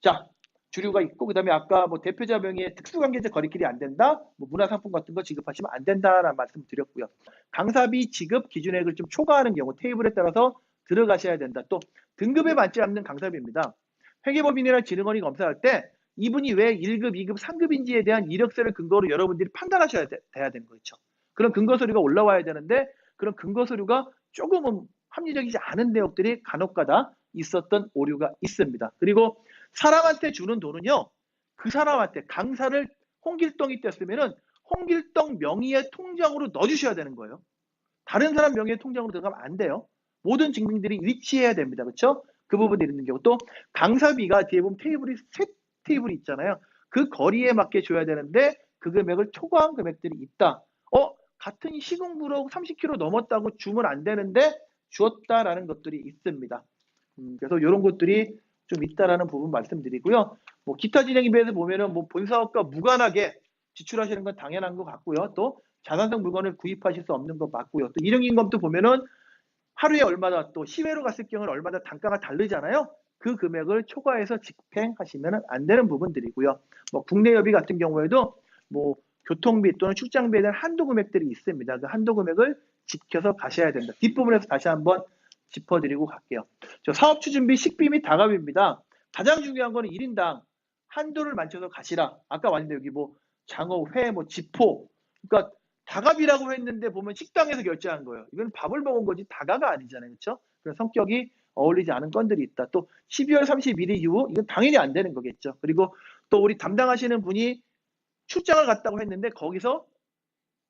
자, 주류가 있고 그다음에 아까 뭐 대표자 명의의 특수관계자 거래길이 안 된다. 뭐 문화상품 같은 거 지급하시면 안 된다라는 말씀 드렸고요. 강사비 지급 기준액을 좀 초과하는 경우 테이블에 따라서 들어가셔야 된다. 또 등급에 맞지 않는 강사비입니다. 회계법인이나 지능원이 검사할 때 이분이 왜 1급, 2급, 3급인지에 대한 이력서를 근거로 여러분들이 판단하셔야 돼야 되는 거죠. 그런 근거 서류가 올라와야 되는데 그런 근거 서류가 조금은 합리적이지 않은 내용들이 간혹가다 있었던 오류가 있습니다. 그리고 사람한테 주는 돈은요, 그 사람한테 강사를 홍길동이 뗐으면은 홍길동 명의의 통장으로 넣어주셔야 되는 거예요. 다른 사람 명의의 통장으로 들어가면 안 돼요. 모든 증빙들이 일치해야 됩니다. 그렇죠? 그 부분이 있는 경우 또 강사비가 뒤에 보면 테이블이 세 테이블이 있잖아요. 그 거리에 맞게 줘야 되는데 그 금액을 초과한 금액들이 있다. 같은 시공부로 30km 넘었다고 주면 안 되는데 주었다라는 것들이 있습니다. 그래서 이런 것들이 좀 있다라는 부분 말씀드리고요. 뭐 기타 진행비에서 보면은 뭐 본사업과 무관하게 지출하시는 건 당연한 것 같고요. 또 자산성 물건을 구입하실 수 없는 것 맞고요. 또 일용임금도 보면은 하루에 얼마나 또 시외로 갔을 경우는 얼마나 단가가 다르잖아요. 그 금액을 초과해서 집행하시면 안 되는 부분들이고요. 뭐 국내 여비 같은 경우에도 뭐 교통비 또는 출장비에 대한 한도 금액들이 있습니다. 그 한도 금액을 지켜서 가셔야 된다. 뒷부분에서 다시 한번 짚어드리고 갈게요. 저 사업 추진비, 식비 및 다가비입니다. 가장 중요한 거는 1인당 한도를 맞춰서 가시라. 아까 왔는데 여기 뭐 장어, 회, 뭐 지포. 그러니까 다갑이라고 했는데 보면 식당에서 결제한 거예요. 이건 밥을 먹은 거지 다가가 아니잖아요. 그렇죠? 그런 성격이 어울리지 않은 건들이 있다. 또 12월 31일 이후 이건 당연히 안 되는 거겠죠. 그리고 또 우리 담당하시는 분이 출장을 갔다고 했는데 거기서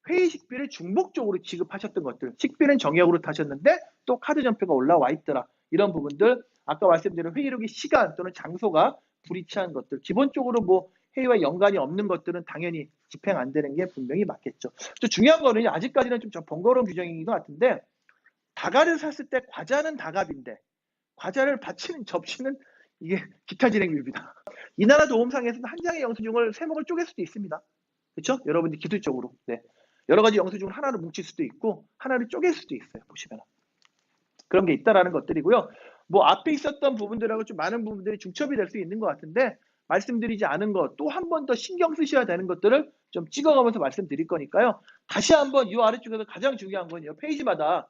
회의 식비를 중복적으로 지급하셨던 것들. 식비는 정액으로 타셨는데 또 카드 전표가 올라와 있더라. 이런 부분들 아까 말씀드린 회의록의 시간 또는 장소가 불이치한 것들. 기본적으로 뭐 회의와 연관이 없는 것들은 당연히 집행 안 되는 게 분명히 맞겠죠. 또 중요한 거는 아직까지는 좀 번거로운 규정인 것 같은데 다가를 샀을 때 과자는 다갑인데 과자를 받치는 접시는 이게 기타 진행비입니다. 이 나라 도움상에서는 한 장의 영수증을 세목을 쪼갤 수도 있습니다. 그렇죠? 여러분들 기술적으로. 네. 여러 가지 영수증을 하나로 뭉칠 수도 있고 하나를 쪼갤 수도 있어요. 보시면 그런 게 있다라는 것들이고요. 뭐 앞에 있었던 부분들하고 좀 많은 부분들이 중첩이 될 수 있는 것 같은데 말씀드리지 않은 것 또 한 번 더 신경 쓰셔야 되는 것들을 좀 찍어가면서 말씀드릴 거니까요. 다시 한번 이 아래쪽에서 가장 중요한 건요. 페이지마다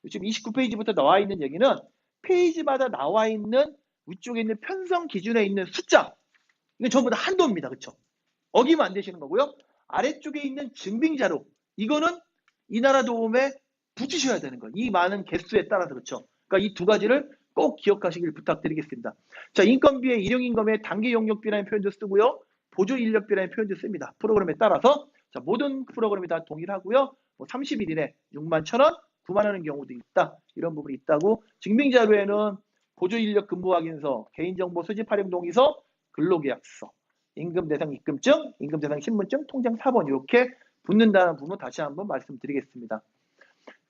지금 29페이지부터 나와 있는 얘기는 페이지마다 나와 있는 위쪽에 있는 편성 기준에 있는 숫자 이건 전부 다 한도입니다. 그렇죠? 어기면 안 되시는 거고요. 아래쪽에 있는 증빙자료 이거는 이 나라 도움에 붙이셔야 되는 거예요. 이 많은 개수에 따라서 그렇죠. 그러니까 이 두 가지를 꼭 기억하시길 부탁드리겠습니다. 자, 인건비에 일용인건비에 단기 용역비라는 표현도 쓰고요. 보조 인력비라는 표현도 씁니다. 프로그램에 따라서 자, 모든 프로그램이 다 동일하고요. 뭐 30일 이내 6만 1,000원, 9만 원의 경우도 있다. 이런 부분이 있다고 증빙자료에는 보조 인력 근무 확인서, 개인정보 수집 활용 동의서, 근로계약서, 임금 대상 입금증, 임금 대상 신분증, 통장 4번 이렇게 붙는다는 부분 다시 한번 말씀드리겠습니다.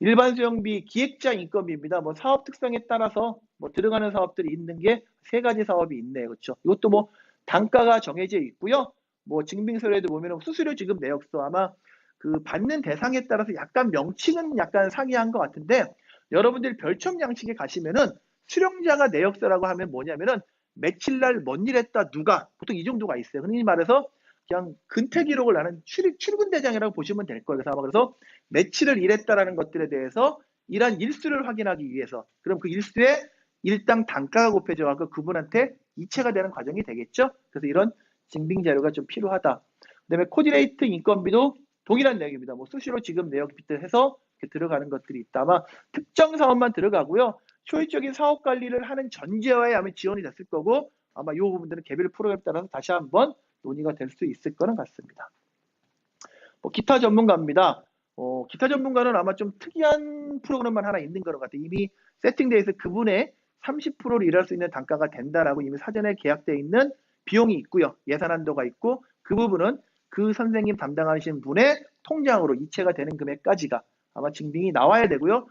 일반 수용비, 기획자 인건비입니다. 뭐 사업 특성에 따라서 뭐 들어가는 사업들이 있는 게 세 가지 사업이 있네요. 그렇죠? 이것도 뭐 단가가 정해져 있고요. 뭐 증빙서류에도 보면 수수료 지급 내역서 아마 그 받는 대상에 따라서 약간 명칭은 약간 상이한 것 같은데 여러분들 별첨 양식에 가시면은 수령자가 내역서라고 하면 뭐냐면은 며칠 날 뭔 일 했다 누가 보통 이 정도가 있어요. 흔히 말해서 그냥 근태 기록을 나는 출근 대장이라고 보시면 될 거예요. 그래서 아마 그래서 며칠을 일했다라는 것들에 대해서 일한 일수를 확인하기 위해서 그럼 그 일수에 일당 단가가 곱해져 갖고 그분한테 이체가 되는 과정이 되겠죠. 그래서 이런 증빙 자료가 좀 필요하다. 그다음에 코디네이트 인건비도 동일한 내용입니다. 뭐 수시로 지급 내역 해서 들어가는 것들이 있다. 아마 특정 사업만 들어가고요. 효율적인 사업 관리를 하는 전제하에 아마 지원이 됐을 거고 아마 이 부분들은 개별 프로그램에 따라서 다시 한번 논의가 될 수 있을 거는 같습니다. 뭐 기타 전문가입니다. 기타 전문가는 아마 좀 특이한 프로그램만 하나 있는 것 같아요. 이미 세팅되어 있어 그분의 30%를 일할 수 있는 단가가 된다라고 이미 사전에 계약되어 있는 비용이 있고요. 예산 한도가 있고 그 부분은 그 선생님 담당하시는 분의 통장으로 이체가 되는 금액까지가 아마 증빙이 나와야 되고요.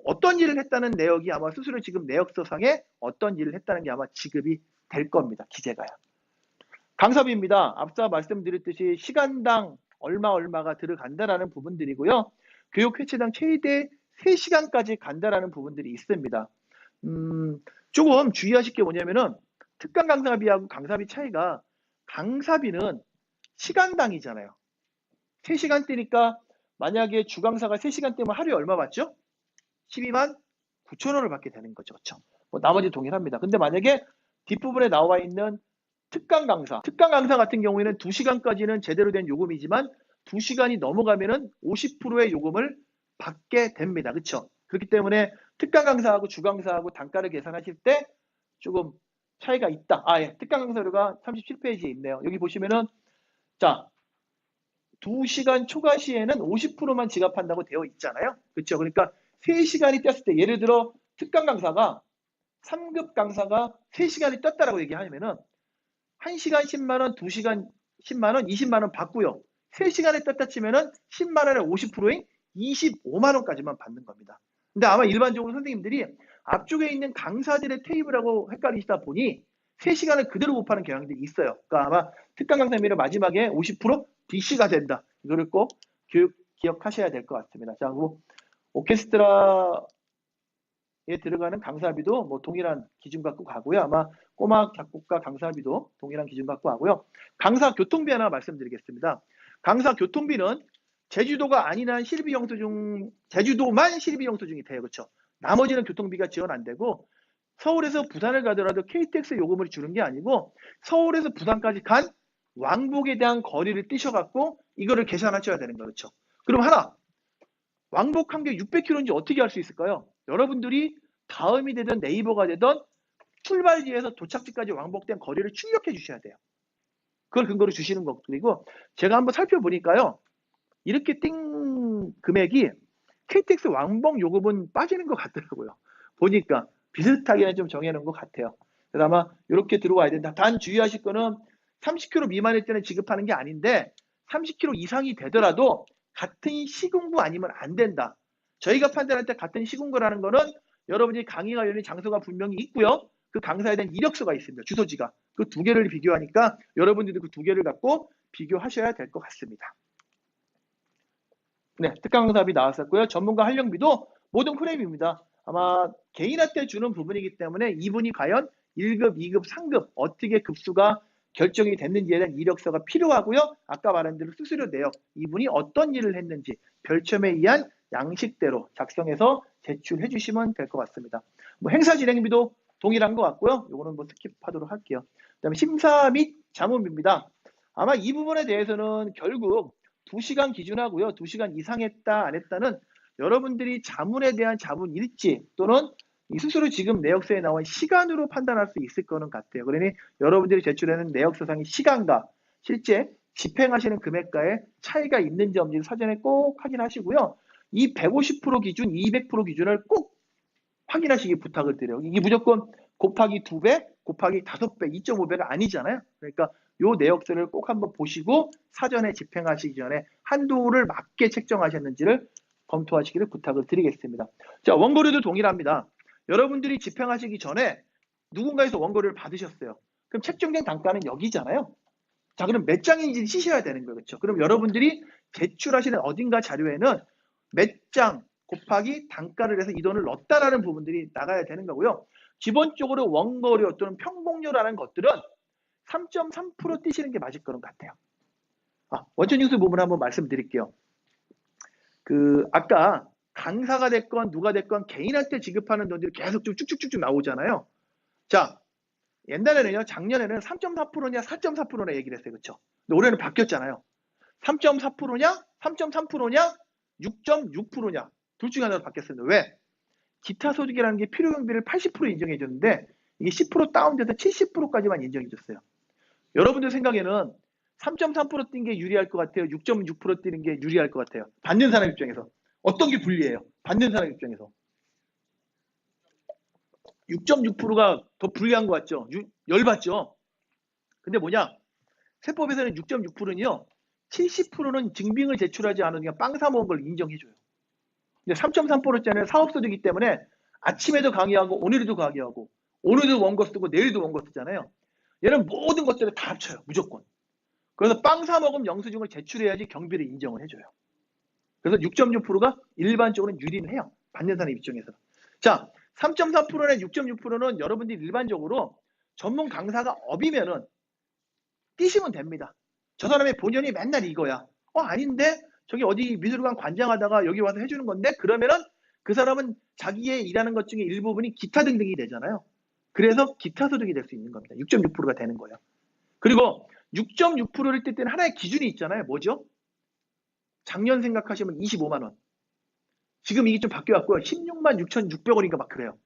어떤 일을 했다는 내역이 아마 스스로 지금 내역서상에 어떤 일을 했다는 게 아마 지급이 될 겁니다. 기재가요. 강사비입니다. 앞서 말씀드렸듯이 시간당 얼마가 들어간다라는 부분들이고요. 교육 회차당 최대 3시간까지 간다라는 부분들이 있습니다. 조금 주의하실 게 뭐냐면은 특강 강사비하고 강사비 차이가, 강사비는 시간당이잖아요. 3시간대니까 만약에 주강사가 3시간 때면 하루에 얼마 받죠? 12만 9천 원을 받게 되는 거죠. 그렇죠? 뭐 나머지 동일합니다. 근데 만약에 뒷부분에 나와 있는 특강 강사 같은 경우에는 2시간까지는 제대로 된 요금이지만 2시간이 넘어가면은 50%의 요금을 받게 됩니다. 그렇죠? 그렇기 때문에 특강 강사하고 주강사하고 단가를 계산하실 때 조금 차이가 있다. 예. 특강 강사료가 37페이지에 있네요. 여기 보시면은 자, 2시간 초과 시에는 50%만 지급한다고 되어 있잖아요. 그렇죠? 그러니까 3시간이 떴을 때, 예를 들어 특강 강사가 3급 강사가 3시간이 떴다라고 얘기하면은 1시간 10만 원, 2시간 10만 원, 20만 원 받고요. 3시간에 떴다 치면은 10만 원에 50%인 25만 원까지만 받는 겁니다. 근데 아마 일반적으로 선생님들이 앞쪽에 있는 강사들의 테이블하고 헷갈리시다 보니 3시간을 그대로 곱하는 경향들이 있어요. 그러니까 아마 특강 강사비는 마지막에 50% DC가 된다. 이거를 꼭 기억하셔야 될 것 같습니다. 자, 뭐 오케스트라에 들어가는 강사비도 뭐 동일한 기준 갖고 가고요. 아마 꼬막 작곡가 강사비도 동일한 기준 갖고 가고요. 강사 교통비 하나 말씀드리겠습니다. 강사 교통비는 제주도가 아닌 한 실비 영수증, 제주도만 실비 영수증이 돼요. 그렇죠? 나머지는 교통비가 지원 안 되고, 서울에서 부산을 가더라도 KTX 요금을 주는 게 아니고 서울에서 부산까지 간 왕복에 대한 거리를 띄셔갖고 이거를 계산하셔야 되는 거죠. 그렇죠? 그럼 하나, 왕복한 게 600km인지 어떻게 알 수 있을까요? 여러분들이 다음이 되든 네이버가 되든 출발지에서 도착지까지 왕복된 거리를 출력해 주셔야 돼요. 그걸 근거로 주시는 것들이고, 제가 한번 살펴보니까요, 이렇게 띵 금액이 KTX 왕복 요금은 빠지는 것 같더라고요. 보니까 비슷하게는 좀 정해놓은 것 같아요. 그래서 아마 이렇게 들어와야 된다. 단 주의하실 거는 30km 미만일 때는 지급하는 게 아닌데 30km 이상이 되더라도 같은 시군구 아니면 안 된다. 저희가 판단할 때 같은 시군구라는 거는 여러분이 강의가 열린 장소가 분명히 있고요. 그 강사에 대한 이력서가 있습니다. 주소지가. 그 두 개를 비교하니까 여러분들도 그 두 개를 갖고 비교하셔야 될 것 같습니다. 네, 특강 강사비 나왔었고요. 전문가 활용비도 모든 프레임입니다. 아마 개인한테 주는 부분이기 때문에 이분이 과연 1급, 2급, 3급 어떻게 급수가 결정이 됐는지에 대한 이력서가 필요하고요. 아까 말한 대로 수수료 내역, 이분이 어떤 일을 했는지 별첨에 의한 양식대로 작성해서 제출해 주시면 될 것 같습니다. 뭐 행사 진행비도 동일한 것 같고요. 이거는 뭐 스킵하도록 할게요. 그다음에 심사 및 자문비입니다. 아마 이 부분에 대해서는 결국 2시간 기준하고요. 2시간 이상 했다 안 했다는 여러분들이 자문에 대한 자문 일지 또는 이 스스로 지금 내역서에 나온 시간으로 판단할 수 있을 거는 같아요. 그러니 여러분들이 제출하는 내역서상의 시간과 실제 집행하시는 금액과의 차이가 있는지 없는지 사전에 꼭 확인하시고요. 이 150% 기준, 200% 기준을 꼭 확인하시기 부탁을 드려요. 이게 무조건 곱하기 2배, 곱하기 5배, 2.5배가 아니잖아요. 그러니까 요 내역서를 꼭 한번 보시고 사전에 집행하시기 전에 한도를 맞게 책정하셨는지를 검토하시기를 부탁을 드리겠습니다. 자, 원고료도 동일합니다. 여러분들이 집행하시기 전에 누군가에서 원고료를 받으셨어요. 그럼 책정된 단가는 여기잖아요. 자, 그럼 몇 장인지 치셔야 되는 거예요. 그렇죠? 그럼 여러분들이 제출하시는 어딘가 자료에는 몇 장 곱하기 단가를 해서 이 돈을 넣었다라는 부분들이 나가야 되는 거고요. 기본적으로 원고료 또는 평봉료라는 것들은 3.3% 띄시는 게 맞을 거는 같아요. 원천 징수 부분 한번 말씀드릴게요. 아까 강사가 됐건 누가 됐건 개인한테 지급하는 돈들이 계속 좀 쭉쭉쭉 나오잖아요. 자, 옛날에는요, 작년에는 3.4%냐 4.4%냐 얘기를 했어요. 그렇죠? 근데 올해는 바뀌었잖아요. 3.4%냐 3.3%냐 6.6%냐 둘 중에 하나로 바뀌었습니다. 왜? 기타 소득이라는 게 필요 경비를 80% 인정해 줬는데 이게 10% 다운돼서 70%까지만 인정해 줬어요. 여러분들 생각에는 3.3% 뛴 게 유리할 것 같아요? 6.6% 뛰는 게 유리할 것 같아요? 받는 사람 입장에서. 어떤 게 불리해요? 받는 사람 입장에서. 6.6%가 더 불리한 것 같죠? 열받죠? 근데 뭐냐? 세법에서는 6.6%는요, 70%는 증빙을 제출하지 않은 그냥 빵 사 먹은 걸 인정해줘요. 근데 3.3%짜리는 사업소득이기 때문에 아침에도 강의하고 오늘도 강의하고 오늘도 원고 쓰고 내일도 원고 쓰잖아요. 얘는 모든 것들을 다 합쳐요. 무조건. 그래서 빵 사 먹으면 영수증을 제출해야지 경비를 인정을 해줘요. 그래서 6.6%가 일반적으로 유리는 해요. 받는 사람 입장에서. 자, 3.4%나 6.6%는 여러분들이 일반적으로 전문 강사가 업이면은 뛰시면 됩니다. 저 사람의 본연이 맨날 이거야. 아닌데? 저기 어디 미술관 관장하다가 여기 와서 해주는 건데? 그러면은 그 사람은 자기의 일하는 것 중에 일부분이 기타 등등이 되잖아요. 그래서 기타 소득이 될 수 있는 겁니다. 6.6%가 되는 거예요. 그리고 6.6%를 뜰 때는 하나의 기준이 있잖아요. 뭐죠? 작년 생각하시면 25만 원. 지금 이게 좀 바뀌어갖고요. 16만 6,600원인가 막 그래요.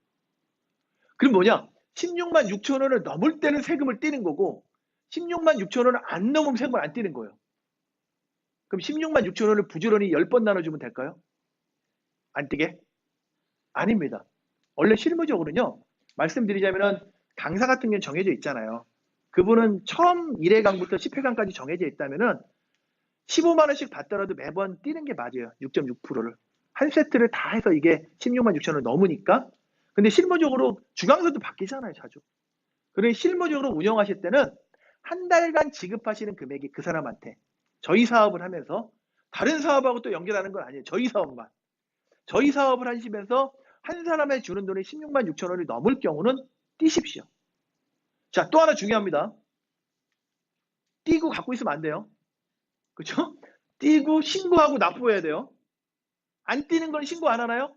그럼 뭐냐? 16만 6천 원을 넘을 때는 세금을 떼는 거고 16만 6천 원을 안 넘으면 세금을 안 떼는 거예요. 그럼 16만 6천 원을 부지런히 10번 나눠주면 될까요? 안 떼게? 아닙니다. 원래 실무적으로는요. 말씀드리자면 강사 같은 경우는 정해져 있잖아요. 그분은 처음 1회강부터 10회강까지 정해져 있다면은 15만 원씩 받더라도 매번 뛰는 게 맞아요. 6.6%를. 한 세트를 다 해서 이게 16만 6천 원을 넘으니까. 근데 실무적으로 주강사도 바뀌잖아요. 자주. 그러니 실무적으로 운영하실 때는 한 달간 지급하시는 금액이 그 사람한테 저희 사업을 하면서 다른 사업하고 또 연결하는 건 아니에요. 저희 사업만. 저희 사업을 하시면서 한 사람에 주는 돈이 16만 6천 원이 넘을 경우는 뛰십시오. 자, 또 하나 중요합니다. 뛰고 갖고 있으면 안 돼요. 그렇죠? 뛰고 신고하고 납부해야 돼요. 안 뛰는 건 신고 안 하나요?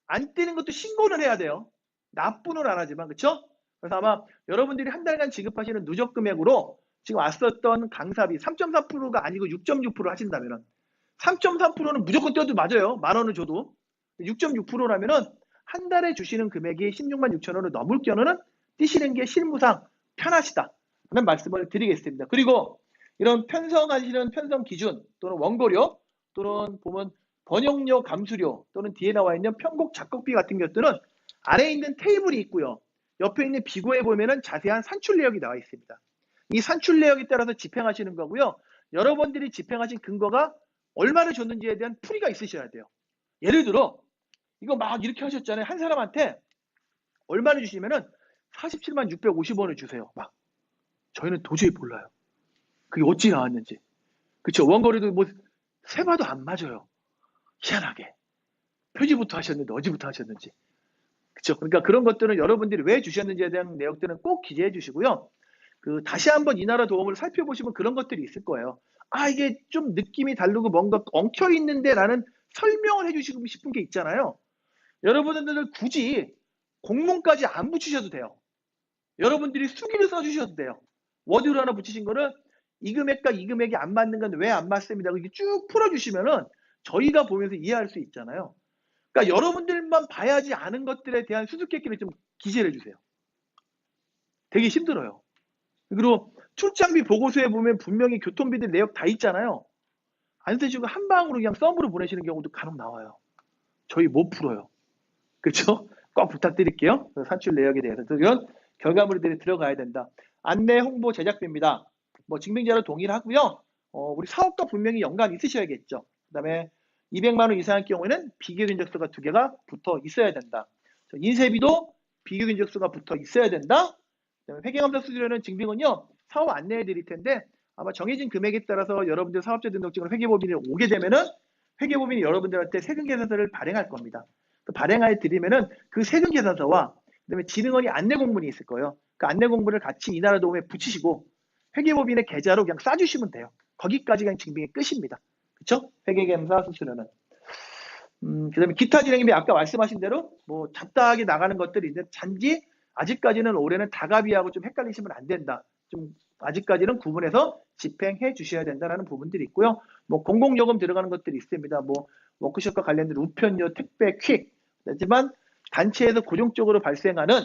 안 뛰는 것도 신고는 해야 돼요. 납부는 안 하지만, 그렇죠? 그래서 아마 여러분들이 한 달간 지급하시는 누적 금액으로 지금 왔었던 강사비 3.4%가 아니고 6.6% 하신다면은 3.3%는 무조건 떼도 맞아요. 만 원을 줘도. 6.6%라면은 한 달에 주시는 금액이 16만 6천 원을 넘을 경우는 뛰시는 게 실무상 편하시다. 라는 말씀을 드리겠습니다. 그리고 이런 편성하시는 편성 기준 또는 원고료 또는 보면 번역료 감수료 또는 뒤에 나와 있는 편곡 작곡비 같은 것들은 아래에 있는 테이블이 있고요. 옆에 있는 비고에 보면은 자세한 산출 내역이 나와 있습니다. 이 산출 내역에 따라서 집행하시는 거고요. 여러분들이 집행하신 근거가 얼마를 줬는지에 대한 풀이가 있으셔야 돼요. 예를 들어 이거 막 이렇게 하셨잖아요. 한 사람한테 얼마를 주시면은 47만 650원을 주세요. 막 저희는 도저히 몰라요. 그게 어찌 나왔는지. 그쵸? 원거리도 뭐 세봐도 안 맞아요. 희한하게. 표지부터 하셨는데 어디부터 하셨는지. 그쵸? 그러니까 그런 것들은 여러분들이 왜 주셨는지에 대한 내역들은 꼭 기재해 주시고요. 다시 한번 이 나라 도움을 살펴보시면 그런 것들이 있을 거예요. 이게 좀 느낌이 다르고 뭔가 엉켜 있는데 라는 설명을 해주시고 싶은 게 있잖아요. 여러분들은 굳이 공문까지 안 붙이셔도 돼요. 여러분들이 수기를 써주셔도 돼요. 워드로 하나 붙이신 거는 이 금액과 이 금액이 안 맞는 건 왜 안 맞습니다. 이렇게 쭉 풀어주시면은 저희가 보면서 이해할 수 있잖아요. 그러니까 여러분들만 봐야지 아는 것들에 대한 수수께끼를 좀 기재를 해주세요. 되게 힘들어요. 그리고 출장비 보고서에 보면 분명히 교통비들 내역 다 있잖아요. 안 쓰시고 한 방으로 그냥 썸으로 보내시는 경우도 간혹 나와요. 저희 못 풀어요. 그렇죠? 꼭 부탁드릴게요. 산출 내역에 대해서. 이런 결과물들이 들어가야 된다. 안내 홍보 제작비입니다. 뭐 증빙자료 동일하고요. 우리 사업과 분명히 연관이 있으셔야겠죠. 그 다음에 200만 원 이상의 경우에는 비교 견적서가 2개가 붙어 있어야 된다. 인쇄비도 비교 견적서가 붙어 있어야 된다. 그다음에 회계감사 수수료는 증빙은요. 사업 안내해 드릴 텐데 아마 정해진 금액에 따라서 여러분들 사업자 등록증으로 회계법인이 오게 되면은 회계법인이 여러분들한테 세금계산서를 발행할 겁니다. 발행해 드리면은 그 세금계산서와 그다음에 진흥원이 안내공문이 있을 거예요. 그 안내공문을 같이 이 나라 도움에 붙이시고 회계법인의 계좌로 그냥 싸주시면 돼요. 거기까지 그냥 증빙이 끝입니다. 그렇죠? 회계감사 수수료는. 그다음에 기타 진행비 아까 말씀하신 대로 뭐 잡다하게 나가는 것들이 있는데 단지 아직까지는 올해는 다가비하고 좀 헷갈리시면 안 된다. 좀 아직까지는 구분해서 집행해 주셔야 된다는 부분들이 있고요. 뭐 공공요금 들어가는 것들이 있습니다. 뭐 워크숍과 관련된 우편료, 택배, 퀵. 하지만 단체에서 고정적으로 발생하는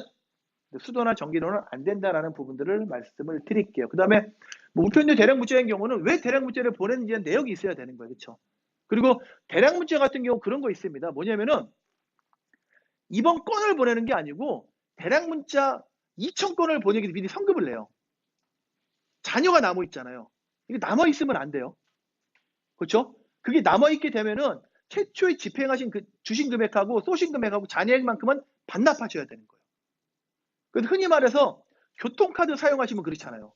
수도나 전기료는 안 된다라는 부분들을 말씀을 드릴게요. 그 다음에 뭐 우편료 대량 문자인 경우는 왜 대량 문자를 보냈는지 내역이 있어야 되는 거예요. 그렇죠? 그리고 대량 문자 같은 경우 그런 거 있습니다. 뭐냐면은 이번 건을 보내는 게 아니고 대량 문자 2,000건을 보내기 미리 성급을 내요. 자녀가 남아 있잖아요. 이게 남아 있으면 안 돼요. 그렇죠? 그게 남아 있게 되면은 최초에 집행하신 그 주신 금액하고 쏘신 금액하고 잔액만큼은 반납하셔야 되는 거예요. 그래서 흔히 말해서 교통카드 사용하시면 그렇잖아요.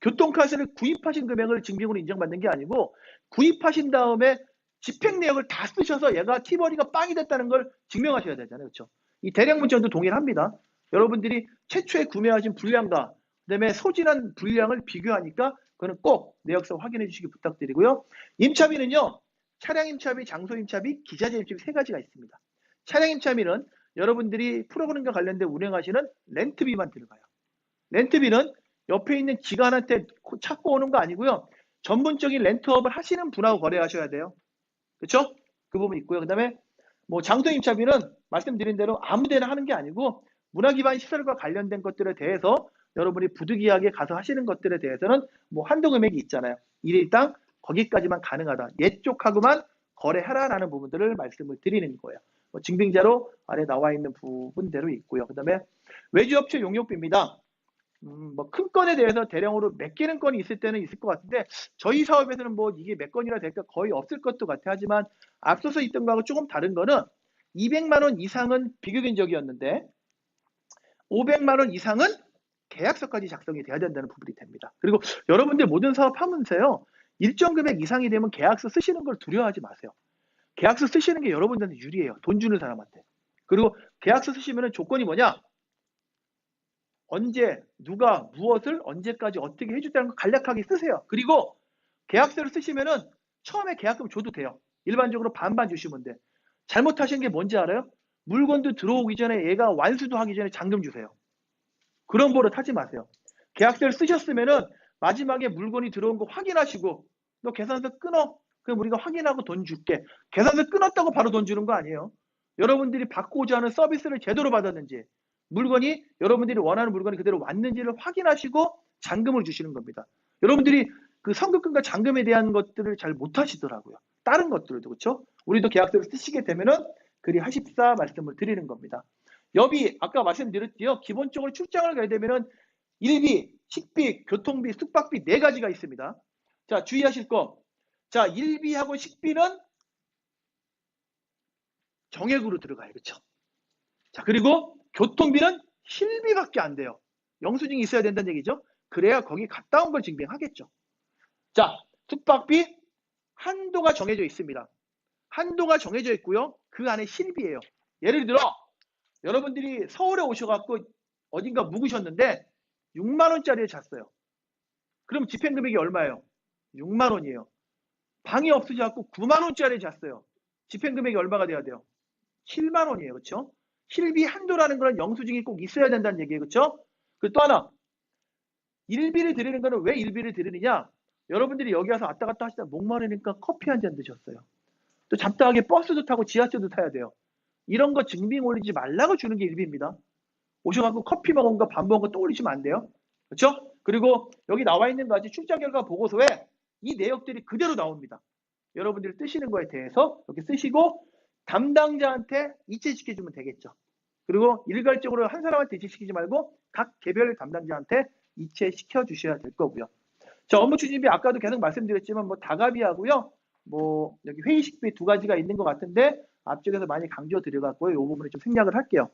교통카드를 구입하신 금액을 증빙으로 인정받는 게 아니고 구입하신 다음에 집행 내역을 다 쓰셔서 얘가 티버리가 빵이 됐다는 걸 증명하셔야 되잖아요. 그렇죠? 이 대량 문전도 동일합니다. 여러분들이 최초에 구매하신 분량과 그다음에 소진한 분량을 비교하니까 그거는 꼭 내역서 확인해 주시기 부탁드리고요. 임차비는요. 차량 임차비, 장소 임차비, 기자재 임차비 세 가지가 있습니다. 차량 임차비는 여러분들이 프로그램과 관련된 운행하시는 렌트비만 들어가요. 렌트비는 옆에 있는 기관한테 찾고 오는 거 아니고요. 전문적인 렌트업을 하시는 분하고 거래하셔야 돼요. 그렇죠? 그 부분 있고요. 그다음에 뭐 장소 임차비는 말씀드린 대로 아무데나 하는 게 아니고 문화기반 시설과 관련된 것들에 대해서 여러분이 부득이하게 가서 하시는 것들에 대해서는 뭐 한도 금액이 있잖아요. 일일당 거기까지만 가능하다. 옛쪽하고만 거래하라라는 부분들을 말씀을 드리는 거예요. 뭐 증빙자로 아래 나와 있는 부분대로 있고요. 그다음에 외주업체 용역비입니다. 뭐 큰 건에 대해서 대량으로 몇 개는 건이 있을 때는 있을 것 같은데 저희 사업에서는 뭐 이게 몇 건이나 될까 거의 없을 것도 같아. 하지만 앞서서 있던 거하고 조금 다른 거는 200만 원 이상은 비교견적이었는데 500만 원 이상은 계약서까지 작성이 돼야 된다는 부분이 됩니다. 그리고 여러분들 모든 사업 하면서요. 일정 금액 이상이 되면 계약서 쓰시는 걸 두려워하지 마세요. 계약서 쓰시는 게 여러분들한테 유리해요. 돈 주는 사람한테. 그리고 계약서 쓰시면 조건이 뭐냐? 언제 누가 무엇을 언제까지 어떻게 해줬다는 거 간략하게 쓰세요. 그리고 계약서를 쓰시면은 처음에 계약금 줘도 돼요. 일반적으로 반반 주시면 돼. 잘못하신 게 뭔지 알아요? 물건도 들어오기 전에 얘가 완수도 하기 전에 잔금 주세요. 그런 버릇 하지 마세요. 계약서를 쓰셨으면은 마지막에 물건이 들어온 거 확인하시고 너 계산서 끊어. 그럼 우리가 확인하고 돈 줄게. 계산서 끊었다고 바로 돈 주는 거 아니에요. 여러분들이 받고자 하는 서비스를 제대로 받았는지 물건이 여러분들이 원하는 물건이 그대로 왔는지를 확인하시고 잔금을 주시는 겁니다. 여러분들이 그 선급금과 잔금에 대한 것들을 잘 못하시더라고요. 다른 것들도 그렇죠? 우리도 계약서를 쓰시게 되면은 그리 하십사 말씀을 드리는 겁니다. 여비 아까 말씀드렸지요. 기본적으로 출장을 가야 되면은 일비, 식비, 교통비, 숙박비 네 가지가 있습니다. 자 주의하실 거. 자 일비하고 식비는 정액으로 들어가요. 그렇죠? 자 그리고 교통비는 실비밖에 안 돼요. 영수증이 있어야 된다는 얘기죠. 그래야 거기 갔다 온 걸 증빙하겠죠. 자 숙박비 한도가 정해져 있습니다. 한도가 정해져 있고요. 그 안에 실비예요. 예를 들어 여러분들이 서울에 오셔갖고 어딘가 묵으셨는데 6만 원짜리를 잤어요. 그럼 집행금액이 얼마예요? 6만 원이에요. 방이 없으셔갖고 9만 원짜리 잤어요. 집행금액이 얼마가 돼야 돼요? 7만 원이에요. 그렇죠? 실비 한도라는 거는 영수증이 꼭 있어야 된다는 얘기예요. 그렇죠? 그리고 또 하나 일비를 드리는 거는 왜 일비를 드리느냐? 여러분들이 여기 와서 왔다 갔다 하시다 목마르니까 커피 한 잔 드셨어요. 또 잡다하게 버스도 타고 지하철도 타야 돼요. 이런 거 증빙 올리지 말라고 주는 게 일비입니다. 오셔갖고 커피 먹은 거 밥 먹은 거 또 올리시면 안 돼요. 그렇죠? 그리고 여기 나와 있는 거지 출장 결과 보고서에 이 내역들이 그대로 나옵니다. 여러분들이 뜨시는 거에 대해서 이렇게 쓰시고 담당자한테 이체시켜주면 되겠죠. 그리고 일괄적으로 한 사람한테 이체시키지 말고 각 개별 담당자한테 이체시켜 주셔야 될 거고요. 자, 업무 추진비 아까도 계속 말씀드렸지만 뭐 다가비하고요. 뭐 여기 회의식비 두 가지가 있는 것 같은데 앞쪽에서 많이 강조 드려갖고요. 이 부분을 좀 생략을 할게요.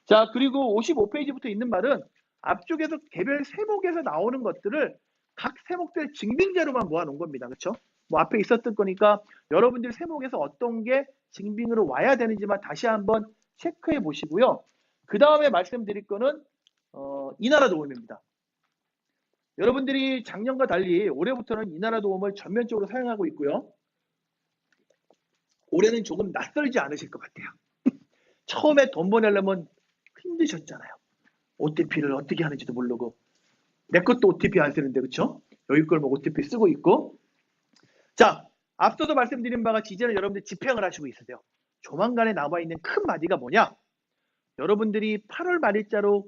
자, 그리고 55페이지부터 있는 말은 앞쪽에서 개별 세목에서 나오는 것들을 각 세목들 증빙자료만 모아놓은 겁니다. 그렇죠? 뭐 앞에 있었던 거니까 여러분들 세목에서 어떤 게 증빙으로 와야 되는지만 다시 한번 체크해 보시고요. 그 다음에 말씀드릴 거는 이나라 도움입니다. 여러분들이 작년과 달리 올해부터는 이나라 도움을 전면적으로 사용하고 있고요. 올해는 조금 낯설지 않으실 것 같아요. 처음에 돈 보내려면 힘드셨잖아요. OTP를 어떻게 하는지도 모르고 내 것도 OTP 안 쓰는데 그렇죠? 여기 걸 뭐 OTP 쓰고 있고 자 앞서도 말씀드린 바가 이제는 여러분들 집행을 하시고 있으세요. 조만간에 남아있는 큰 마디가 뭐냐? 여러분들이 8월 말일자로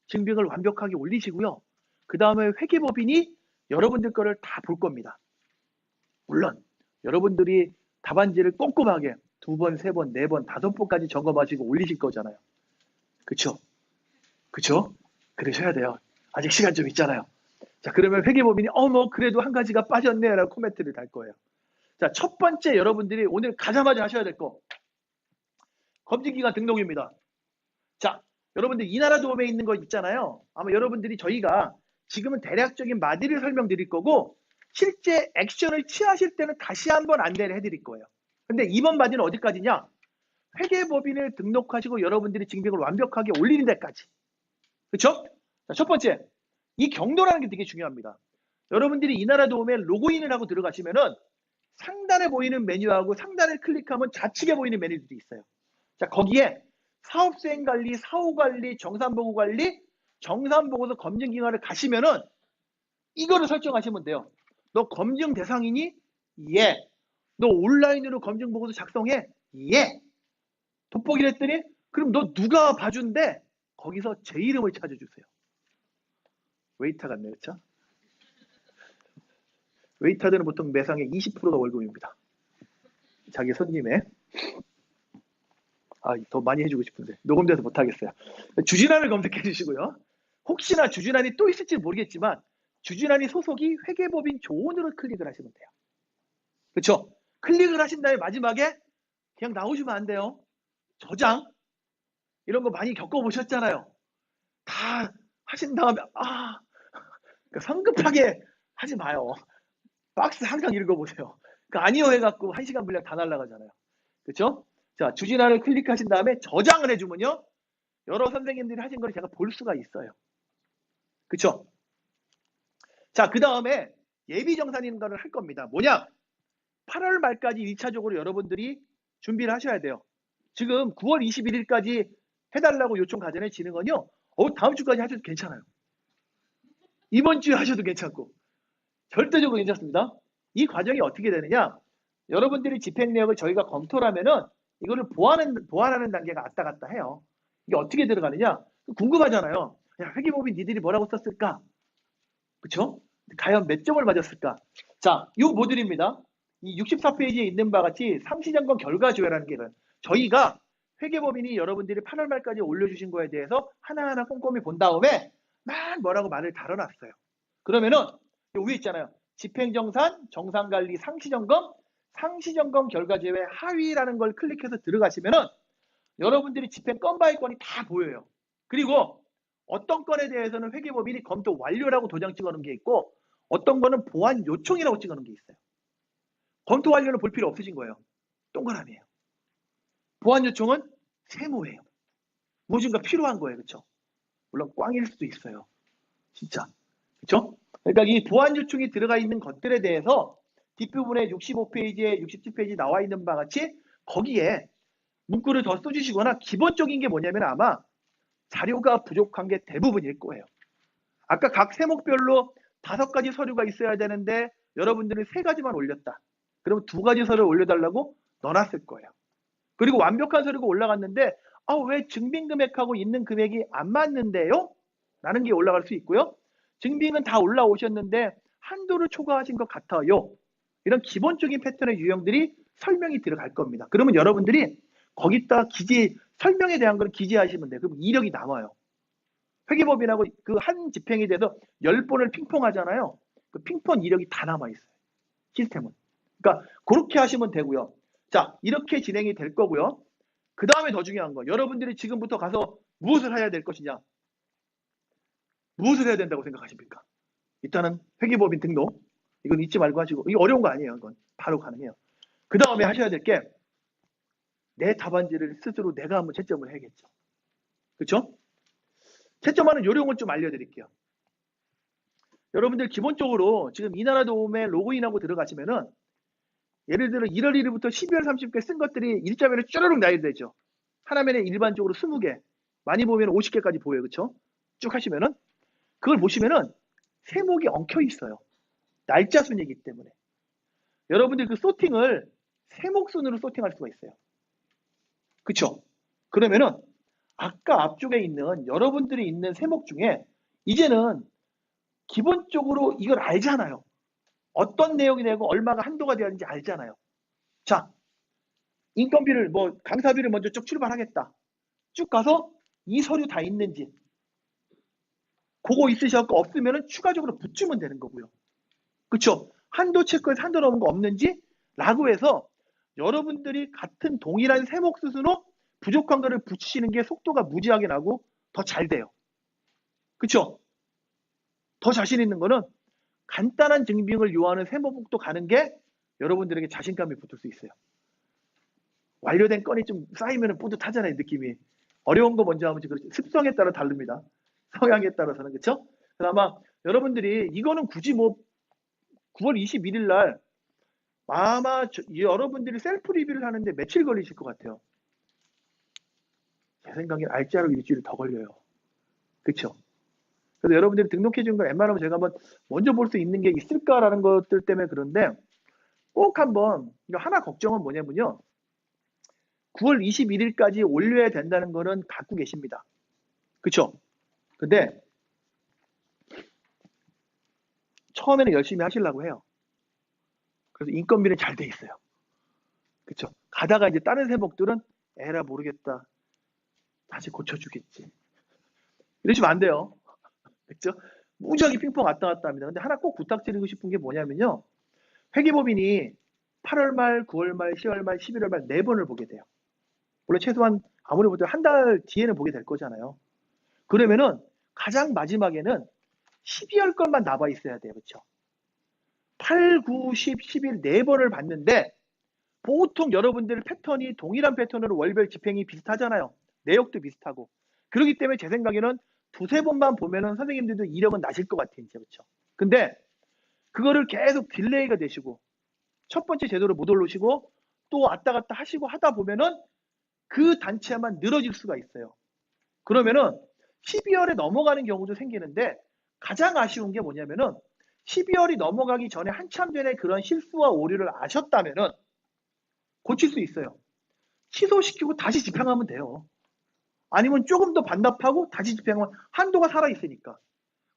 증빙을 완벽하게 올리시고요. 그 다음에 회계법인이 여러분들 거를 다 볼 겁니다. 물론 여러분들이 답안지를 꼼꼼하게 2번, 3번, 4번, 5번까지 점검하시고 올리실 거잖아요. 그쵸? 그쵸? 그러셔야 돼요. 아직 시간 좀 있잖아요. 자, 그러면 회계법인이 뭐 그래도 한 가지가 빠졌네 라고 코멘트를 달 거예요. 자, 첫 번째 여러분들이 오늘 가자마자 하셔야 될 거. 검증기관 등록입니다. 자, 여러분들 이 나라 도움에 있는 거 있잖아요. 아마 여러분들이 저희가 지금은 대략적인 마디를 설명드릴 거고 실제 액션을 취하실 때는 다시 한번 안내를 해드릴 거예요. 근데 이번 마디는 어디까지냐? 회계법인을 등록하시고 여러분들이 징빙을 완벽하게 올리는 데까지. 그렇죠? 자, 첫 번째, 이 경로라는 게 되게 중요합니다. 여러분들이 이 나라 도움에 로그인을 하고 들어가시면은 상단에 보이는 메뉴하고 상단을 클릭하면 좌측에 보이는 메뉴들이 있어요. 자, 거기에 사업수행관리, 사후관리, 정산보고관리, 정산보고서 검증기관을 가시면은 이거를 설정하시면 돼요. 너 검증 대상이니? 예. 너 온라인으로 검증보고서 작성해? 예. 돋보기를 했더니 그럼 너 누가 봐준대? 거기서 제 이름을 찾아주세요. 웨이터 같네요. 그렇죠? 웨이터들은 보통 매상의 20%가 월급입니다. 자기 손님의. 더 많이 해주고 싶은데 녹음돼서 못하겠어요. 주진환을 검색해 주시고요. 혹시나 주진환이 또 있을지 모르겠지만 주진환이 소속이 회계법인 조언으로 클릭을 하시면 돼요. 그렇죠? 클릭을 하신 다음에 마지막에 그냥 나오시면 안 돼요. 저장 이런 거 많이 겪어보셨잖아요. 다 하신 다음에 성급하게 하지 마요. 박스 항상 읽어보세요. 아니요 해갖고 1시간 분량 다 날라가잖아요. 그렇죠? 자, 주진환을 클릭하신 다음에 저장을 해주면요. 여러 선생님들이 하신 걸 제가 볼 수가 있어요. 그쵸? 자, 그 다음에 예비정산인가를 할 겁니다. 뭐냐? 8월 말까지 1차적으로 여러분들이 준비를 하셔야 돼요. 지금 9월 21일까지 해달라고 요청 가전에 지는 건요. 다음 주까지 하셔도 괜찮아요. 이번 주에 하셔도 괜찮고. 절대적으로 괜찮습니다. 이 과정이 어떻게 되느냐? 여러분들이 집행 내역을 저희가 검토를 하면은 이거를 보완하는 단계가 왔다 갔다 해요. 이게 어떻게 들어가느냐? 궁금하잖아요. 야, 회계법인 니들이 뭐라고 썼을까? 그쵸? 과연 몇 점을 맞았을까? 자, 이 모듈입니다. 이 64페이지에 있는 바와 같이 상시점검 결과 조회라는 게 저희가 회계법인이 여러분들이 8월 말까지 올려주신 거에 대해서 하나하나 꼼꼼히 본 다음에 막 뭐라고 말을 달아놨어요. 그러면은 요 위에 있잖아요. 집행정산, 정산관리, 상시점검, 상시점검 결과 제외 하위라는 걸 클릭해서 들어가시면은 여러분들이 집행 건 바이 건이 다 보여요. 그리고 어떤 건에 대해서는 회계법인이 검토 완료라고 도장 찍어놓은 게 있고 어떤 거는 보완 요청이라고 찍어놓은 게 있어요. 검토 완료는 볼 필요 없으신 거예요. 동그라미예요. 보완 요청은 세모예요. 무엇인가 필요한 거예요. 그렇죠? 물론 꽝일 수도 있어요. 진짜. 그렇죠? 그러니까 이 보완 요청이 들어가 있는 것들에 대해서 뒷부분에 65페이지에 67페이지 나와 있는 바와 같이 거기에 문구를 더 써주시거나 기본적인 게 뭐냐면 아마 자료가 부족한 게 대부분일 거예요. 아까 각 세목별로 5가지 서류가 있어야 되는데 여러분들은 3가지만 올렸다. 그러면 2가지 서류를 올려달라고 넣어놨을 거예요. 그리고 완벽한 서류가 올라갔는데 왜 증빙금액하고 있는 금액이 안 맞는데요? 라는 게 올라갈 수 있고요. 증빙은 다 올라오셨는데 한도를 초과하신 것 같아요. 이런 기본적인 패턴의 유형들이 설명이 들어갈 겁니다. 그러면 여러분들이 거기다 설명에 대한 걸 기재하시면 돼요. 그럼 이력이 남아요. 회계법인하고 그 한 집행에 대해서 10번을 핑퐁하잖아요. 그 핑퐁 이력이 다 남아있어요. 시스템은. 그러니까 그렇게 하시면 되고요. 자, 이렇게 진행이 될 거고요. 그 다음에 더 중요한 거. 여러분들이 지금부터 가서 무엇을 해야 될 것이냐? 무엇을 해야 된다고 생각하십니까? 일단은 회계법인 등록. 이건 잊지 말고 하시고. 이게 어려운 거 아니에요. 이건 바로 가능해요. 그 다음에 하셔야 될 게 내 답안지를 스스로 내가 한번 채점을 해야겠죠. 그렇죠? 채점하는 요령을 좀 알려드릴게요. 여러분들 기본적으로 지금 이 나라 도움에 로그인하고 들어가시면은 예를 들어 1월 1일부터 12월 30일까지 쓴 것들이 일자면에 쭈르륵 나열되죠. 하나면에 일반적으로 20개, 많이 보면 50개까지 보여요. 그렇죠? 쭉 하시면은 그걸 보시면은 세목이 엉켜 있어요. 날짜 순이기 때문에. 여러분들 그 소팅을 세목 순으로 소팅할 수가 있어요. 그쵸? 그러면은 아까 앞쪽에 있는 여러분들이 있는 세목 중에 이제는 기본적으로 이걸 알잖아요. 어떤 내용이 되고 얼마가 한도가 되어 있는지 알잖아요. 자, 인건비를 강사비를 먼저 쭉 출발하겠다. 쭉 가서 이 서류 다 있는지 그거 있으셨고 없으면은 추가적으로 붙이면 되는 거고요. 그쵸? 한도 체크해서 한도 넘은 거 없는지 라고 해서 여러분들이 같은 동일한 세목 수순으로 부족한 거를 붙이시는 게 속도가 무지하게 나고 더 잘 돼요. 그쵸? 더 자신 있는 거는 간단한 증빙을 요하는 세모복도 가는 게 여러분들에게 자신감이 붙을 수 있어요. 완료된 건이 좀 쌓이면 뿌듯하잖아요, 느낌이. 어려운 거 먼저 하면 그렇죠. 습성에 따라 다릅니다. 성향에 따라서는. 그쵸? 그래서 아마 여러분들이 이거는 굳이 뭐 9월 21일 날 아마 여러분들이 셀프 리뷰를 하는데 며칠 걸리실 것 같아요. 제 생각엔 알짜로 일주일 더 걸려요. 그쵸? 그래서 여러분들이 등록해 준 걸 웬만하면 제가 한번 먼저 볼 수 있는 게 있을까라는 것들 때문에 그런데 꼭 한번 하나 걱정은 뭐냐면요. 9월 21일까지 올려야 된다는 거는 갖고 계십니다. 그쵸? 근데 처음에는 열심히 하시려고 해요. 그래서 인건비는 잘 돼 있어요. 그쵸? 가다가 이제 다른 세목들은 에라 모르겠다. 다시 고쳐주겠지. 이러시면 안 돼요. 그쵸? 무지하게 핑퐁 왔다 갔다 합니다. 근데 하나 꼭 부탁드리고 싶은 게 뭐냐면요. 회계법인이 8월 말, 9월 말, 10월 말, 11월 말 4번을 보게 돼요. 원래 최소한 아무리 보도 한 달 뒤에는 보게 될 거잖아요. 그러면은 가장 마지막에는 12월 것만 남아 있어야 돼요. 그렇죠? 8, 9, 10, 11 4번을 봤는데 보통 여러분들 패턴이 동일한 패턴으로 월별 집행이 비슷하잖아요. 내역도 비슷하고. 그렇기 때문에 제 생각에는 두세 번만 보면은 선생님들도 이력은 나실 것 같아요. 이제 그렇죠? 근데 그거를 계속 딜레이가 되시고 첫 번째 제도를 못 올리시고 또 왔다 갔다 하시고 하다 보면은 그 단체만 늘어질 수가 있어요. 그러면은 12월에 넘어가는 경우도 생기는데 가장 아쉬운 게 뭐냐면은 12월이 넘어가기 전에 한참 전에 그런 실수와 오류를 아셨다면은 고칠 수 있어요. 취소시키고 다시 집행하면 돼요. 아니면 조금 더 반납하고 다시 집행하면 한도가 살아있으니까.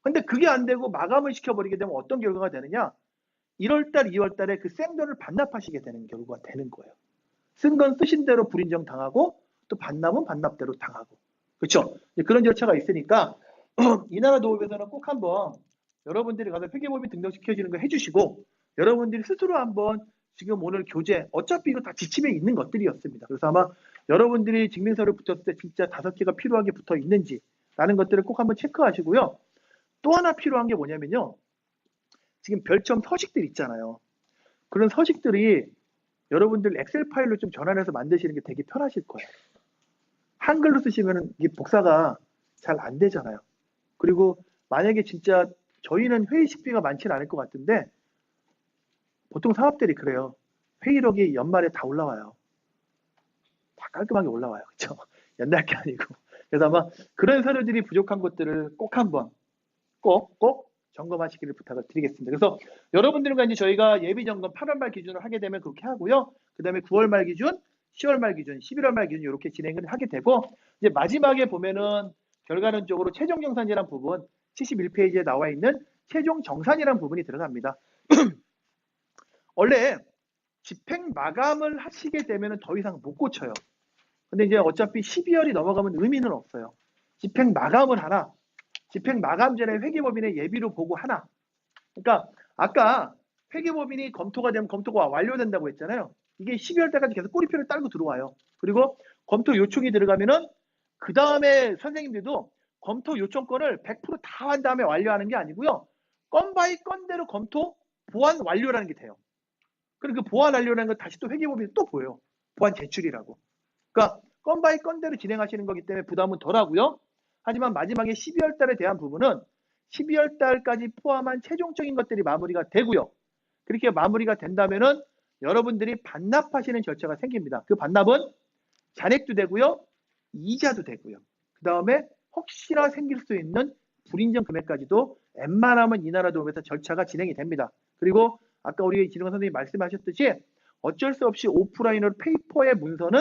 근데 그게 안 되고 마감을 시켜버리게 되면 어떤 결과가 되느냐? 1월달, 2월달에 그 생돈을 반납하시게 되는 결과가 되는 거예요. 쓴 건 쓰신 대로 불인정 당하고 또 반납은 반납대로 당하고. 그렇죠? 그런 절차가 있으니까 이 나라 도읍에서는 꼭 한번 여러분들이 가서 회계법인 등록시켜주는 거 해주시고 여러분들이 스스로 한번 지금 오늘 교재 어차피 이거 다 지침에 있는 것들이었습니다. 그래서 아마 여러분들이 증명서를 붙였을 때 진짜 5개가 필요하게 붙어 있는지 라는 것들을 꼭 한번 체크하시고요. 또 하나 필요한 게 뭐냐면요. 지금 별점 서식들 있잖아요. 그런 서식들이 여러분들 엑셀 파일로 좀 전환해서 만드시는 게 되게 편하실 거예요. 한글로 쓰시면 이게 복사가 잘 안 되잖아요. 그리고 만약에 진짜 저희는 회의 식비가 많지는 않을 것 같은데 보통 사업들이 그래요. 회의록이 연말에 다 올라와요. 다 깔끔하게 올라와요. 그렇죠? 옛날 게 아니고. 그래서 아마 그런 서류들이 부족한 것들을 꼭 한번 꼭 점검하시기를 부탁을 드리겠습니다. 그래서 여러분들과 이제 저희가 예비 점검 8월 말 기준으로 하게 되면 그렇게 하고요. 그 다음에 9월 말 기준, 10월 말 기준, 11월 말 기준 이렇게 진행을 하게 되고 이제 마지막에 보면은 결과론적으로 최종 정산이라는 부분 71페이지에 나와 있는 최종 정산이라는 부분이 들어갑니다. 원래 집행 마감을 하시게 되면 더 이상 못 고쳐요. 근데 이제 어차피 12월이 넘어가면 의미는 없어요. 집행 마감을 하나, 집행 마감 전에 회계법인의 예비로 보고 하나. 그러니까 아까 회계법인이 검토가 되면 검토가 완료된다고 했잖아요. 이게 12월 때까지 계속 꼬리표를 딸고 들어와요. 그리고 검토 요청이 들어가면은 그 다음에 선생님들도 검토 요청권을 100%다 한 다음에 완료하는 게 아니고요. 건 바이 건대로 검토 보완 완료라는 게 돼요. 그리고 그 보완 완료라는 건 다시 또 회계법인이 또 보여요. 보완 제출이라고. 그러니까 건 바이 건대로 진행하시는 거기 때문에 부담은 덜하고요. 하지만 마지막에 12월 달에 대한 부분은 12월 달까지 포함한 최종적인 것들이 마무리가 되고요. 그렇게 마무리가 된다면은 여러분들이 반납하시는 절차가 생깁니다. 그 반납은 잔액도 되고요. 이자도 되고요. 그 다음에 혹시나 생길 수 있는 불인정 금액까지도 웬만하면 이 나라 도움에서 절차가 진행이 됩니다. 그리고 아까 우리 진흥 선생님이 말씀하셨듯이 어쩔 수 없이 오프라인으로 페이퍼의 문서는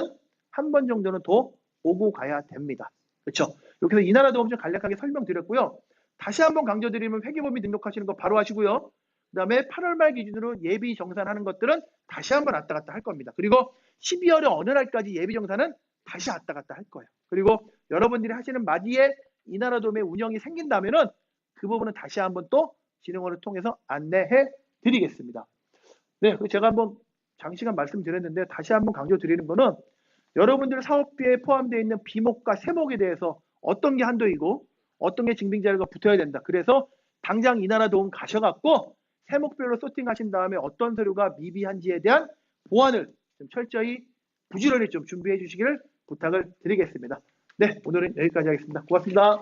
한 번 정도는 더 오고 가야 됩니다. 그렇죠? 이렇게 해서 이 나라 도움 좀 간략하게 설명드렸고요. 다시 한번 강조드리면 회계법인 등록하시는 거 바로 하시고요. 그 다음에 8월 말 기준으로 예비 정산하는 것들은 다시 한번 왔다 갔다 할 겁니다. 그리고 12월의 어느 날까지 예비 정산은 다시 왔다 갔다 할 거예요. 그리고 여러분들이 하시는 마디에 이 나라 도움의 운영이 생긴다면은 그 부분은 다시 한번 또 진흥원을 통해서 안내해 드리겠습니다. 네, 제가 한번 장시간 말씀드렸는데 다시 한번 강조드리는 거는 여러분들 사업비에 포함되어 있는 비목과 세목에 대해서 어떤 게 한도이고 어떤 게 증빙자료가 붙어야 된다. 그래서 당장 이나라 도움 가셔갖고 세목별로 소팅하신 다음에 어떤 서류가 미비한지에 대한 보완을 좀 철저히 부지런히 좀 준비해 주시기를 부탁을 드리겠습니다. 네, 오늘은 여기까지 하겠습니다. 고맙습니다.